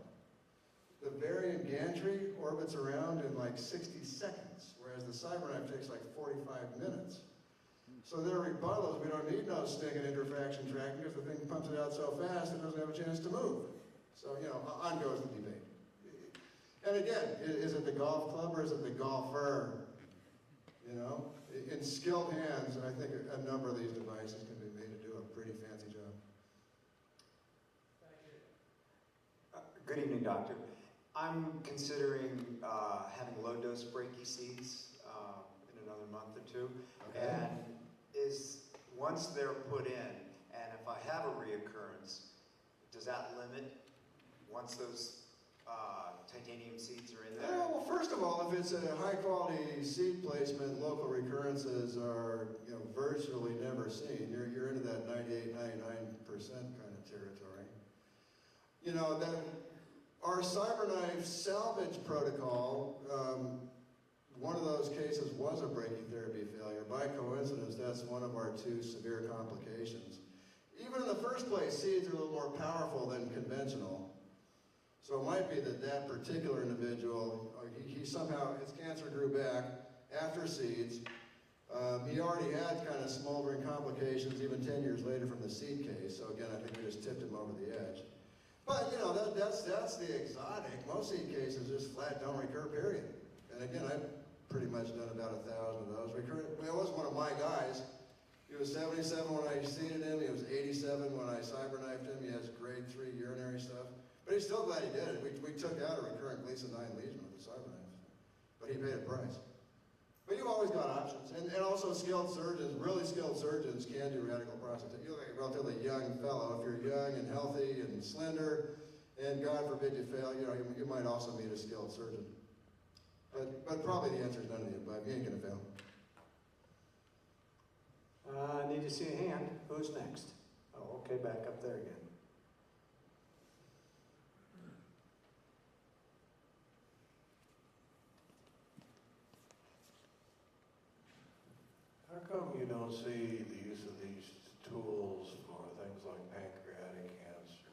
The variant gantry orbits around in like 60 seconds, whereas the CyberKnife takes like 45 minutes. So their rebuttal is we don't need no stinking interfraction tracking because the thing pumps it out so fast it doesn't have a chance to move. So, you know, on goes the debate. And again, is it the golf club or is it the golfer? You know, in skilled hands, I think a number of these devices can be made to do a pretty fancy job. Good evening, doctor. I'm considering having low-dose brachy seeds in another month or 2. Okay. And once they're put in, and if I have a reoccurrence, does that limit once those titanium seeds are in there? Yeah, well, first of all, if it's a high-quality seed placement, local recurrences are, you know, virtually never seen. You're into that 98, 99% kind of territory. You know, our CyberKnife salvage protocol, one of those cases was a brachytherapy failure. By coincidence, that's one of our 2 severe complications. Even in the first place, seeds are a little more powerful than conventional. So it might be that particular individual, he somehow, his cancer grew back after seeds. He already had kind of smoldering complications even 10 years later from the seed case. So again, I think we just tipped him over the edge. But you know, that's the exotic. Most seed cases just flat don't recur, period. And again, I've pretty much done about 1,000 of those. It was one of my guys. He was 77 when I seeded him. He was 87 when I CyberKnifed him. He has grade 3 urinary stuff. But he's still glad he did it. We took out a recurrent Gleason 9 lesion with the CyberKnife. But he paid a price. But you've always got options. And also skilled surgeons, really skilled surgeons can do radical prostatectomy. You're like a relatively young fellow. If you're young and healthy and slender, and God forbid you fail, you know, you might also meet a skilled surgeon. But probably the answer is none of the above. You ain't gonna fail. I need to see a hand. Who's next? Oh, okay, back up there again. How come you don't see the use of these tools for things like pancreatic cancer?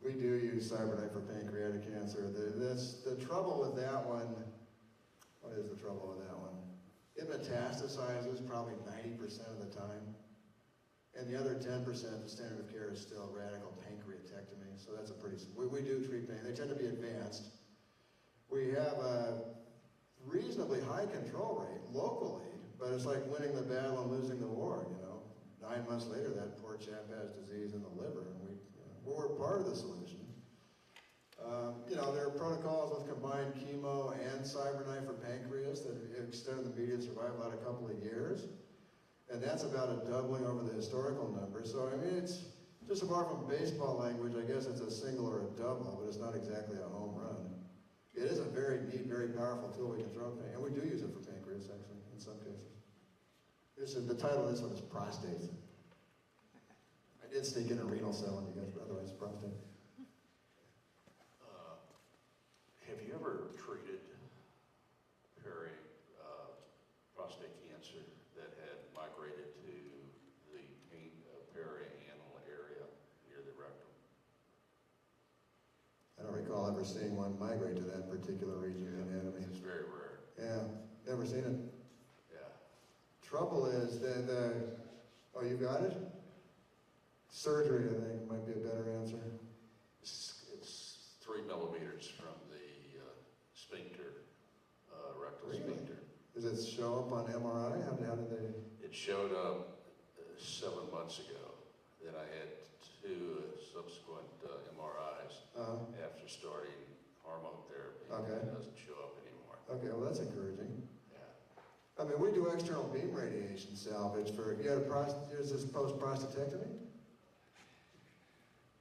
We do use CyberKnife for pancreatic cancer. The trouble with that one, what is the trouble with that one? It metastasizes probably 90% of the time. And the other 10%, the standard of care is still radical pancreatectomy. So that's a pretty, we do treat pain. They tend to be advanced. We have a reasonably high control rate locally, but it's like winning the battle and losing the war, you know. 9 months later, that poor chap has disease in the liver, and we're part of the solution. You know, there are protocols with combined chemo and CyberKnife for pancreas that extend the median survival out a couple of years. And that's about a doubling over the historical number. So, I mean, it's just apart from baseball language, I guess it's a single or a double, but it's not exactly a home run. It is a very neat, very powerful tool we can throw pain, and we do use it for pancreas. resection in some cases. The title of this one is prostate. I did sneak in a renal cell on you guys, but otherwise prostate. Have you ever treated prostate cancer that had migrated to the perianal area near the rectum? I don't recall ever seeing one migrate to that particular region of the anatomy. It's very rare. Yeah, never seen it. Yeah. Trouble is oh, you got it? Surgery, I think, might be a better answer. It's 3 millimeters from the sphincter, rectal Really? sphincter. Does it show up on MRI? How did they? It showed up 7 months ago. Then I had 2 subsequent MRIs after starting hormone therapy. Okay. It doesn't show up anymore. Okay, well that's encouraging. Yeah. I mean, we do external beam radiation salvage for, is this post-prostatectomy?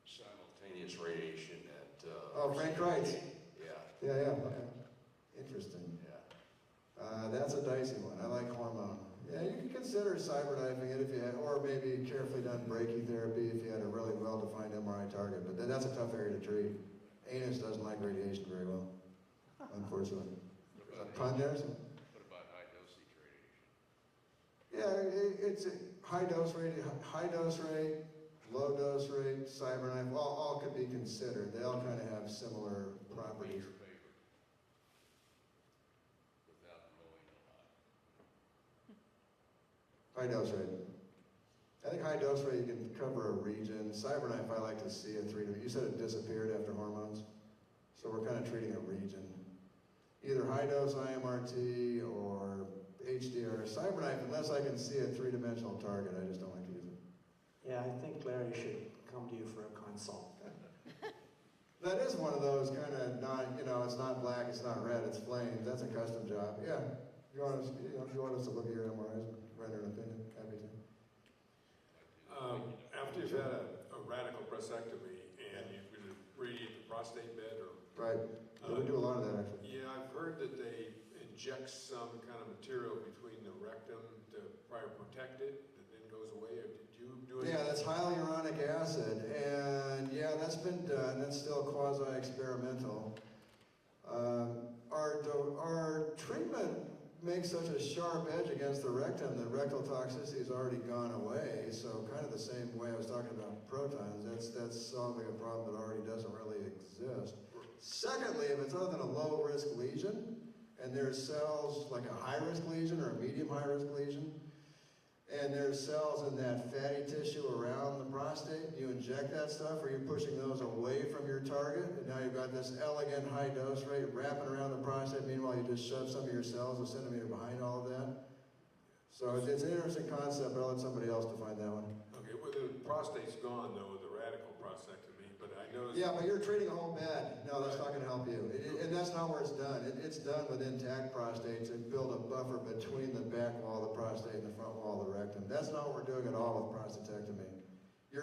Simultaneous radiation at... Frank Wright's. Yeah. Yeah, okay. Interesting. Yeah. That's a dicey one. I like hormone. Yeah, you can consider cybernifing it if you had, or maybe carefully done brachytherapy if you had a really well-defined MRI target, but that's a tough area to treat. Anus doesn't like radiation very well, unfortunately. There's a pun there? What about high-dosage radiation? Yeah, it's a high dose rate, low dose rate, cyberknife, all could be considered. They all kind of have similar properties. Your favorite? Without knowing a lot. High dose rate. I think high dose rate, you can cover a region. Cyberknife, I like to see a 3D. You said it disappeared after hormones. So we're kind of treating a region. Either high dose IMRT or HDR. Cyberknife, unless I can see a 3-dimensional target, I just don't like to use it. Yeah, I think Larry should come to you for a consult. That is one of those kind of it's not black, it's not red, it's flames. That's a custom job. Yeah. If you want us to look at your MRIs and render an opinion, happy to. After you've had a radical prostatectomy and you've been radiate the prostate bed or... Right. We do a lot of that, actually. Yeah, I've heard that they inject some kind of material between the rectum to probably protect it that then goes away. Or did you do it? Yeah, that's hyaluronic acid, and yeah, that's been done. That's still quasi-experimental. Our treatment makes such a sharp edge against the rectum that rectal toxicity has already gone away. So kind of the same way I was talking about protons, that's solving a problem that already doesn't really exist. Secondly, if it's other than a low-risk lesion, and there's cells like a high-risk lesion or a medium high-risk lesion, and there's cells in that fatty tissue around the prostate, you inject that stuff, or you're pushing those away from your target, and now you've got this elegant high dose rate wrapping around the prostate. Meanwhile, you just shove some of your cells a centimeter behind all of that. So it's an interesting concept, but I'll let somebody else define that one. Okay, well, the prostate's gone, though, with the radical prostatectomy, but I noticed... Yeah, but you're treating a whole bed. No, that's not going to help you. And that's not where it's done. It's done with intact prostates and build a buffer between the back wall of the prostate and the front wall of the rectum. That's not what we're doing at all with prostatectomy. You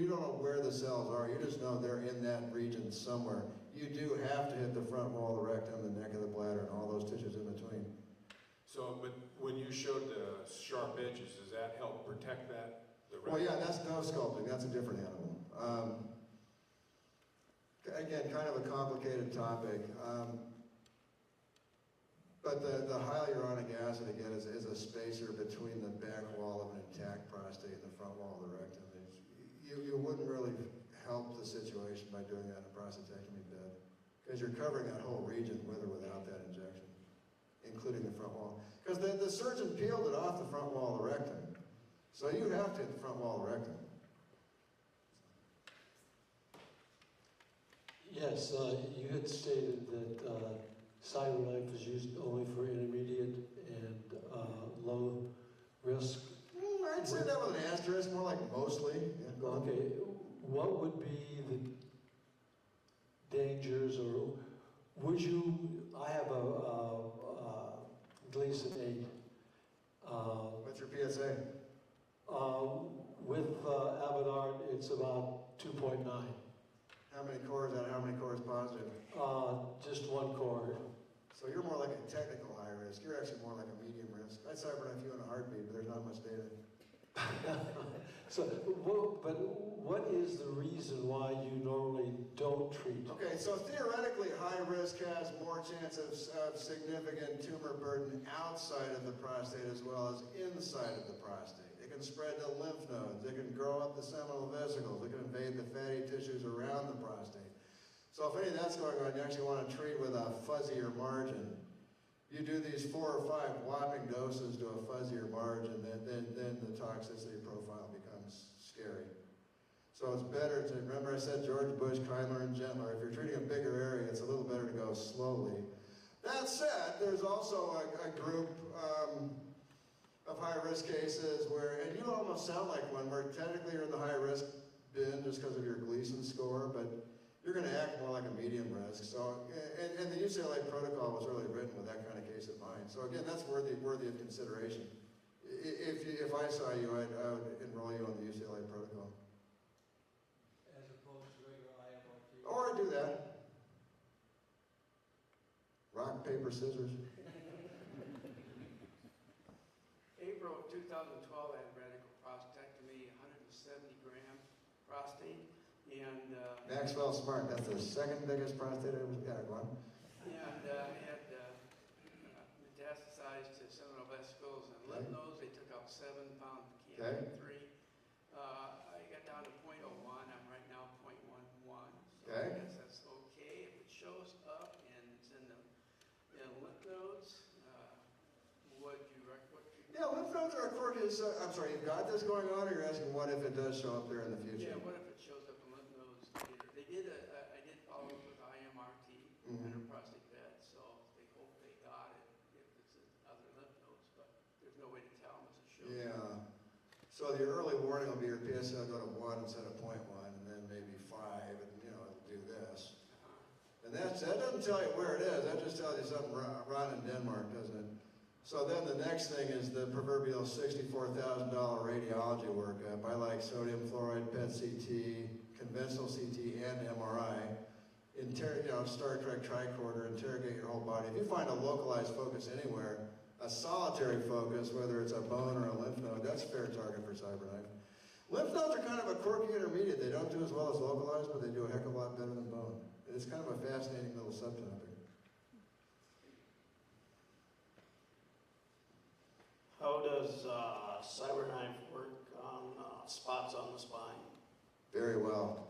don't know where the cells are. You just know they're in that region somewhere. You do have to hit the front wall of the rectum, the neck of the bladder, and all those tissues in between. So, but when you showed the sharp edges, does that help protect that? Well, yeah, that's no sculpting. That's a different animal. Again, kind of a complicated topic. But the hyaluronic acid, again, is a spacer between the back wall of an intact prostate and the front wall of the rectum. You wouldn't really help the situation by doing that in a prostatectomy bed, because you're covering that whole region with or without that injection, including the front wall. Because the surgeon peeled it off the front wall of the rectum. So you have to hit the front wall of the rectum. Yes, you had stated that CyberKnife is used only for intermediate and low risk. I'd say that with an asterisk, more like mostly. Yeah, go on. Okay, what would be the dangers, or would you? I have a Gleason 8. What's your PSA? With Avidart, it's about 2.9. How many cores out? How many cores positive? Just one core. So you're more like a technical high risk. You're actually more like a medium risk. I'd cyberknife you in a heartbeat, but there's not much data. So, what is the reason why you normally don't treat? Okay, so theoretically, high risk has more chance of significant tumor burden outside of the prostate as well as inside of the prostate. It can spread to lymph nodes. It can grow up the seminal vesicles. It can invade the fatty tissues around the prostate. So if any of that's going on, you actually want to treat with a fuzzier margin. You do these 4 or 5 whopping doses to a fuzzier margin, then the toxicity profile becomes scary. So it's better to, remember I said George Bush, kindler and gentler. If you're treating a bigger area, it's a little better to go slowly. That said, there's also a group of high-risk cases where, and you almost sound like one, where technically you're in the high-risk bin just because of your Gleason score, but you're going to act more like a medium risk. So, and the UCLA protocol was really written with that kind of case in mind. So again, that's worthy of consideration. If I saw you, I would enroll you on the UCLA protocol. As opposed to regular IMRT? Or do that. Rock, paper, scissors. April of 2012, I had radical prostatectomy, 170-gram prostate, and Maxwell Smart, that's the second biggest prostate I ever got, one. and had metastasized to seminal vesicles and lymph nodes. They took out 7 pounds of cancer, 3. I got down to 0.01. I'm right now 0.11. So I guess that's okay. If it shows up and it's in the lymph nodes, what do you recommend? Yeah, lymph nodes are, according to, I'm sorry, you've got this going on, or you're asking what if it does show up there in the future? Yeah, what if it shows up in lymph nodes? I did follow up with IMRT and a prostate bed, so they hope they got it if it's in other lymph nodes, but there's no way to tell unless it shows. Yeah. So the early warning will be your PSA will go to 1 instead of 0.1, and then maybe 5, and it'll do this. And that doesn't tell you where it is, that just tells you something rotten in Denmark, doesn't it? So then the next thing is the proverbial $64,000 radiology workup. I like sodium fluoride, PET CT, conventional CT, and MRI. Star Trek tricorder, interrogate your whole body. If you find a localized focus anywhere, a solitary focus, whether it's a bone or a lymph node, that's a fair target for cyberknife. Lymph nodes are kind of a quirky intermediate. They don't do as well as localized, but they do a heck of a lot better than bone. It's kind of a fascinating little subtopic. How does cyberknife work on spots on the spine? Very well.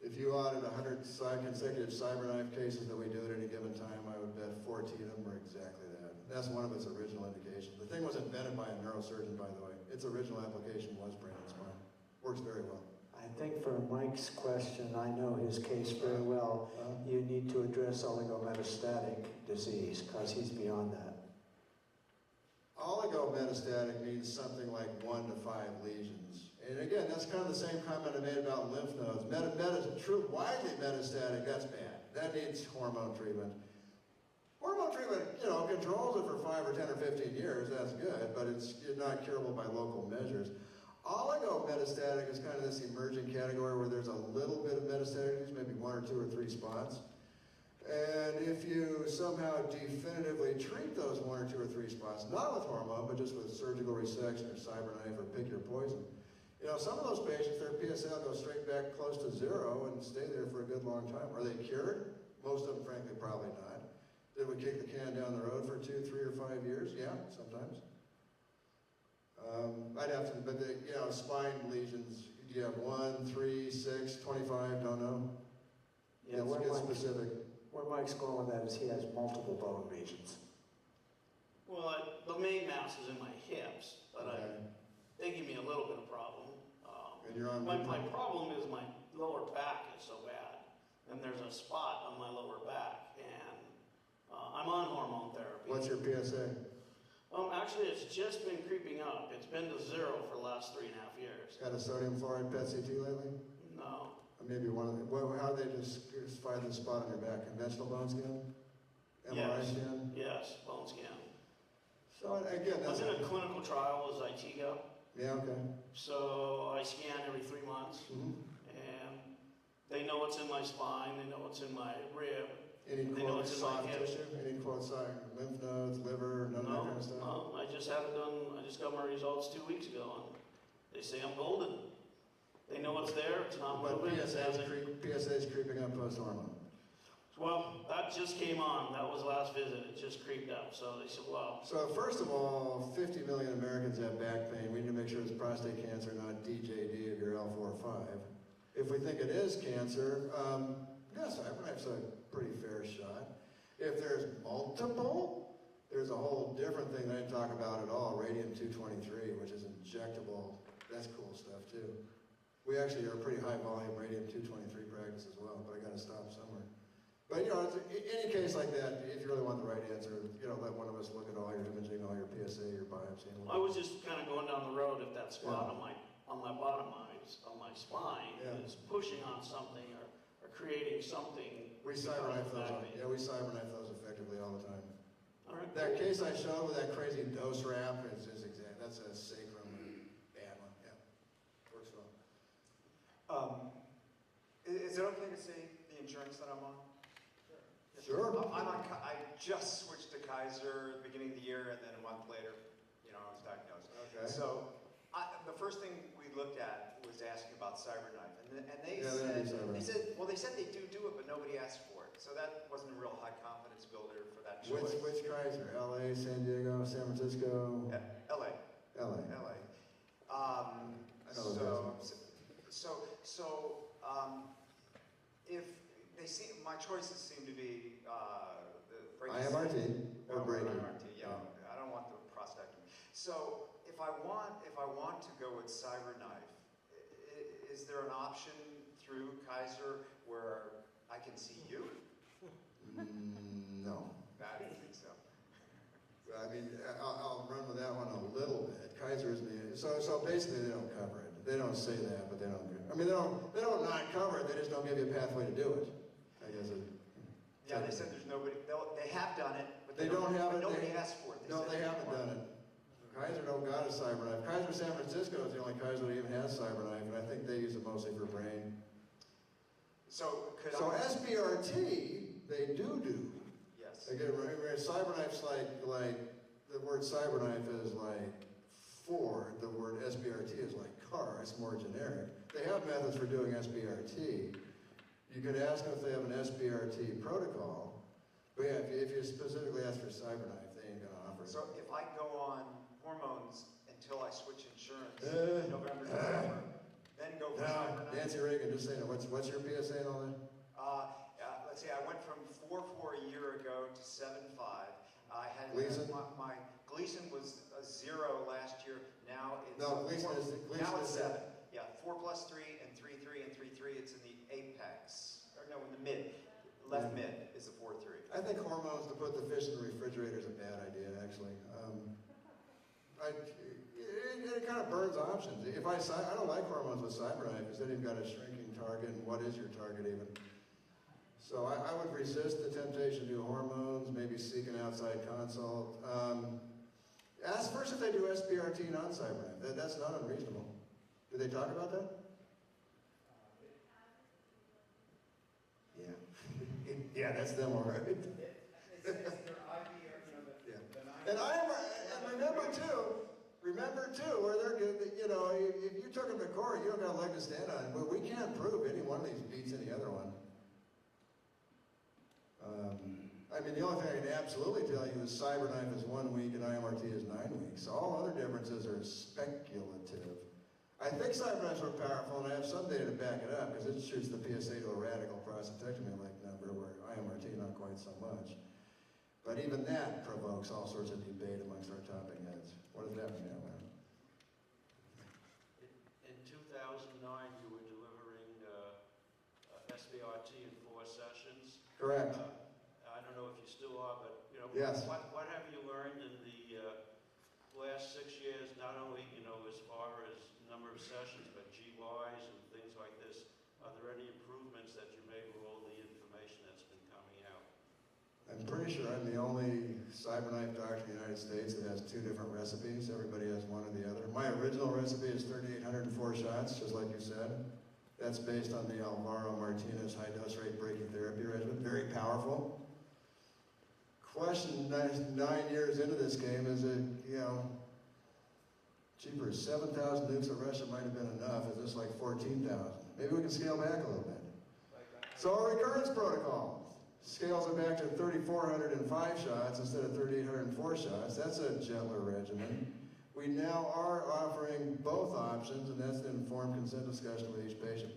If you audit 100 consecutive cyberknife cases that we do at any given time, I would bet 14 of them are exactly that. That's one of its original indications. The thing was invented by a neurosurgeon, by the way. Its original application was brain and spine. Works very well. I think for Mike's question, I know his case very well. You need to address oligometastatic disease because he's beyond that. Oligometastatic means something like 1 to 5 lesions. And again, that's kind of the same comment I made about lymph nodes. True widely metastatic, that's bad. That needs hormone treatment. Hormone treatment, controls it for 5 or 10 or 15 years, that's good, but it's not curable by local measures. Oligometastatic is kind of this emerging category where there's a little bit of metastatic disease, maybe 1 or 2 or 3 spots. And if you somehow definitively treat those 1 or 2 or 3 spots, not with hormone, but just with surgical resection or cyberknife or pick your poison, some of those patients, their PSA will go straight back close to 0 and stay there for a good long time. Are they cured? Most of them, frankly, probably not. Did we kick the can down the road for 2, 3, or 5 years? Yeah, sometimes. I'd have to, but spine lesions, do you have 1, 3, 6, 25, don't know? Yeah, Get specific. Where Mike's going with that is he has multiple bone lesions. Well, the main mass is in my hips, but they give me a little bit of problem. And you're on my problem is my lower back is so bad, and there's a spot on my lower back, and I'm on hormone therapy. What's your PSA? Actually, it's just been creeping up. It's been to 0 for the last 3.5 years. Had a sodium fluoride PET CT lately? No. Maybe one of them. How do they just find the spot on your back? Conventional bone scan? MRI scan? Yes, bone scan. So again, I was in a clinical trial with Zytiga. Yeah, okay. So I scan every 3 months, and they know what's in my spine, they know what's in my rib, Any They know quote it's in my soft head. tissue? Any quote lymph nodes, liver, none of that kind of stuff? No, I just had it done, I just got my results 2 weeks ago, and they say I'm golden. They know it's there, it's not But moving. PSA is creeping up post-hormone. Well, that just came on, that was last visit, it just creeped up, so they said, well, So first of all, 50 million Americans have back pain. We need to make sure it's prostate cancer, not DJD of your L4 or 5. If we think it is cancer, yes, cyberknife's a pretty fair shot. If there's multiple, there's a whole different thing that I didn't talk about at all, radium-223, which is injectable. That's cool stuff too. We actually are a pretty high volume radium-223 practice as well, but I gotta stop somewhere. But you know, any case like that, if you really want the right answer, you know, let one of us look at all your imaging, all your PSA, your biopsy. And I was just kind of going down the road if that spot on my bottom on my spine is pushing on something or creating something. We cyberknife those. Yeah, we cyberknife those effectively all the time. All right. That case I showed with that crazy dose wrap is exact. That's a sacrum bad one. Yeah, works well. Is it okay to say the insurance that I'm on? Sure. I'm on. I just switched to Kaiser at the beginning of the year, and then a month later, you know, I was diagnosed. Okay. So the first thing we looked at was asking about CyberKnife, and they said they do it, but nobody asked for it. So that wasn't a real high confidence builder for that choice. Which Kaiser? L.A., San Diego, San Francisco? L.A. L.A. L.A. I know if they seem, my choices seem to be the IMRT or breaking. IMRT, yeah. I don't want the prostatectomy. So if I want to go with CyberKnife, is there an option through Kaiser where I can see you? No. I don't think so. I mean, I'll run with that one a little bit. Kaiser isn't the, so basically they don't cover it. They don't say that, but they don't. I mean, they don't not cover it. They just don't give you a pathway to do it. I guess. Yeah, they said there's nobody. They have done it, but they don't have it. Nobody asked for it. They haven't done it. Kaiser don't got a cyberknife. Kaiser San Francisco is the only Kaiser that even has cyberknife, and I think they use it mostly for brain. So SBRT, they do. Yes. Again, cyberknife's like the word cyberknife is like Ford. The word SBRT is like car. It's more generic. They have methods for doing SBRT. You could ask them if they have an SBRT protocol. But yeah, if you specifically ask for cyberknife, they ain't gonna offer it. So if I go on hormones until I switch insurance in November, December, then go for CyberKnife. Nancy Reagan, just saying, what's your PSA and all that? Let's see, I went from 4.4 a year ago to 7.5. I had Gleason? My Gleason was a 0 last year. Now it's Gleason now it's is 7. Yeah, 4 plus 3 and 3.3 and 3.3. It's in the apex, or no, in the mid. Left mid is the 4.3. I think hormones to put the fish in the refrigerator is a bad idea, actually. It kind of burns options. I don't like hormones with cyberknife because then you've got a shrinking target, and what is your target even? So I would resist the temptation to do hormones, maybe seek an outside consult. Ask first if they do SBRT non-cyberknife. That's not unreasonable. Do they talk about that? Yeah. Yeah, that's them all right. And remember too, where they're good, you know, if you took them to court, you don't got a leg to stand on. But we can't prove any one of these beats any other one. I mean, the only thing I can absolutely tell you is CyberKnife is 1 week and IMRT is 9 weeks. All other differences are speculative. I think CyberKnifes are powerful, and I have some data to back it up because it shoots the PSA to a radical prostatectomy-like number, where IMRT not quite so much. But even that provokes all sorts of debate amongst our topping heads. What does that mean, Alan? In 2009, you were delivering SBRT in 4 sessions. Correct. I don't know if you still are, but you know, Yes. what have you learned in the last 6 years? Not only as far as number of sessions, but GYs and things like this. Are there any improvements that you made with all the information that's been coming out? I'm pretty sure I'm the only CyberKnife doctor in the United States that has 2 different recipes. Everybody has one or the other. My original recipe is 3,804 shots, just like you said. That's based on the Alvaro Martinez high-dose rate brachytherapy regimen. Very powerful. Question 9 years into this game is it, cheaper, 7,000 nukes of Russia might have been enough. Is this like 14,000? Maybe we can scale back a little bit. So our recurrence protocol scales it back to 3,405 shots instead of 3,804 shots. That's a gentler regimen. We now are offering both options, and that's an informed consent discussion with each patient.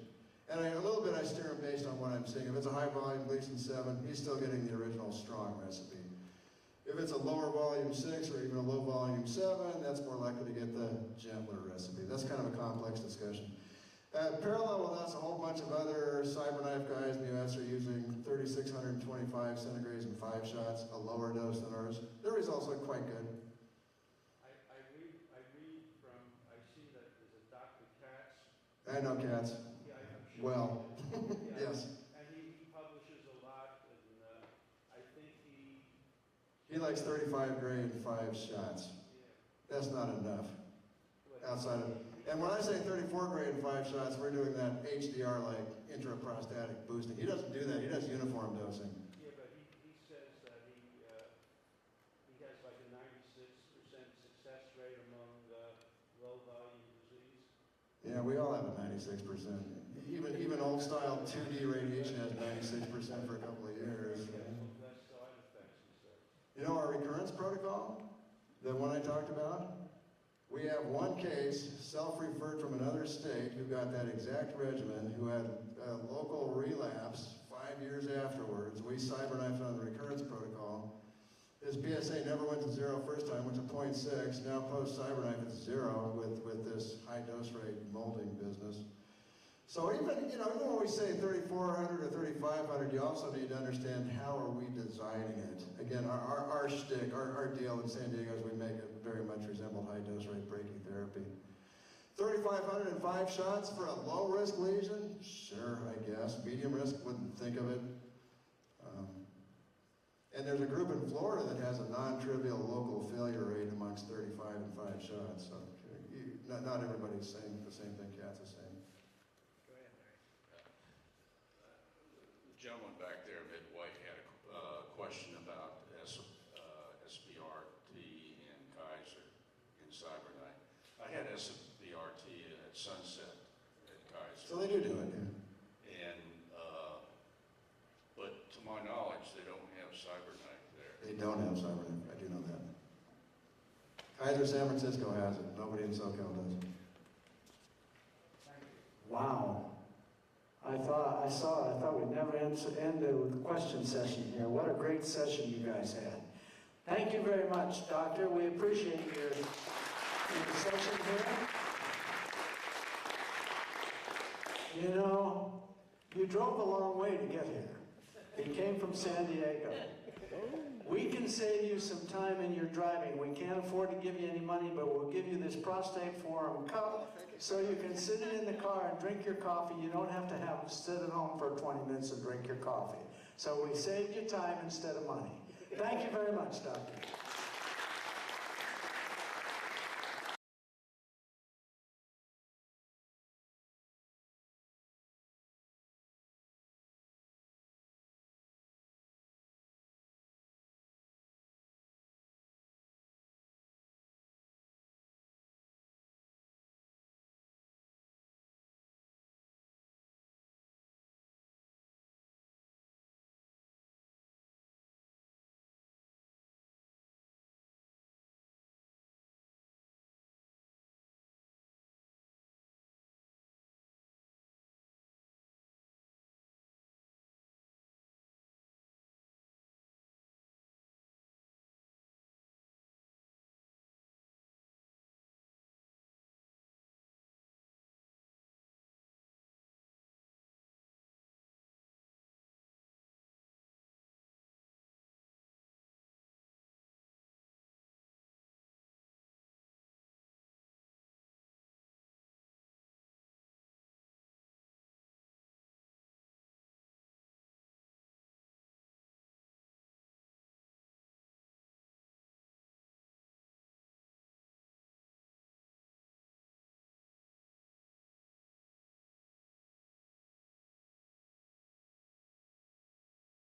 And a little bit I steer him based on what I'm seeing. If it's a high volume Gleason 7, he's still getting the original strong recipe. If it's a lower volume 6 or even a low volume 7, that's more likely to get the gentler recipe. That's kind of a complex discussion. Parallel with us, a whole bunch of other CyberKnife guys in the US are using 3,625 centigrades and 5 shots, a lower dose than ours. Their results look quite good. I read from, I see that there's a Dr. Katz. I know Katz. Yeah, I'm sure. Well, Yeah. yes. And he publishes a lot, and I think He likes 35 grade 5 shots. That's not enough. Outside of, and when I say 34 grade 5 shots, we're doing that HDR like intraprostatic boosting. He doesn't do that. He does uniform dosing. Yeah, but he says that he has like a 96% success rate among low volume disease. Yeah, we all have a 96%. Even old style 2D radiation has 96% for a couple of years. Less side effects, he said. You know our recurrence protocol, the one I talked about? We have one case, self-referred from another state, who got that exact regimen, who had a local relapse 5 years afterwards. We CyberKnifed on the recurrence protocol. His PSA never went to 0 first time, went to 0.6. Now post-CyberKnife it's 0 with this high dose rate molding business. So even when we say 3,400 or 3,500, you also need to understand how are we designing it. Again, our shtick, our deal in San Diego is we make it very much resemble high dose rate brachytherapy. 3,505 shots for a low risk lesion? Sure, I guess. Medium risk, wouldn't think of it. And there's a group in Florida that has a non-trivial local failure rate amongst 35 and 5 shots. So not everybody's saying the same thing Katz is saying. The gentleman back there, mid-white, had a question about SBRT and Kaiser in CyberKnife. I had SBRT at Sunset at Kaiser. So they do it, yeah. And, but to my knowledge, they don't have CyberKnife there. They don't have CyberKnife, I do know that. Kaiser San Francisco has it, nobody in SoCal does. Wow. I thought we'd never end with a question session here. What a great session you guys had. Thank you very much, Doctor. We appreciate your session here. You drove a long way to get here. You came from San Diego. We can save you some time in your driving. We can't afford to give you any money, but we'll give you this Prostate Forum cup so you can sit in the car and drink your coffee. You don't have to sit at home for 20 minutes and drink your coffee. So we saved you time instead of money. Thank you very much, Doctor.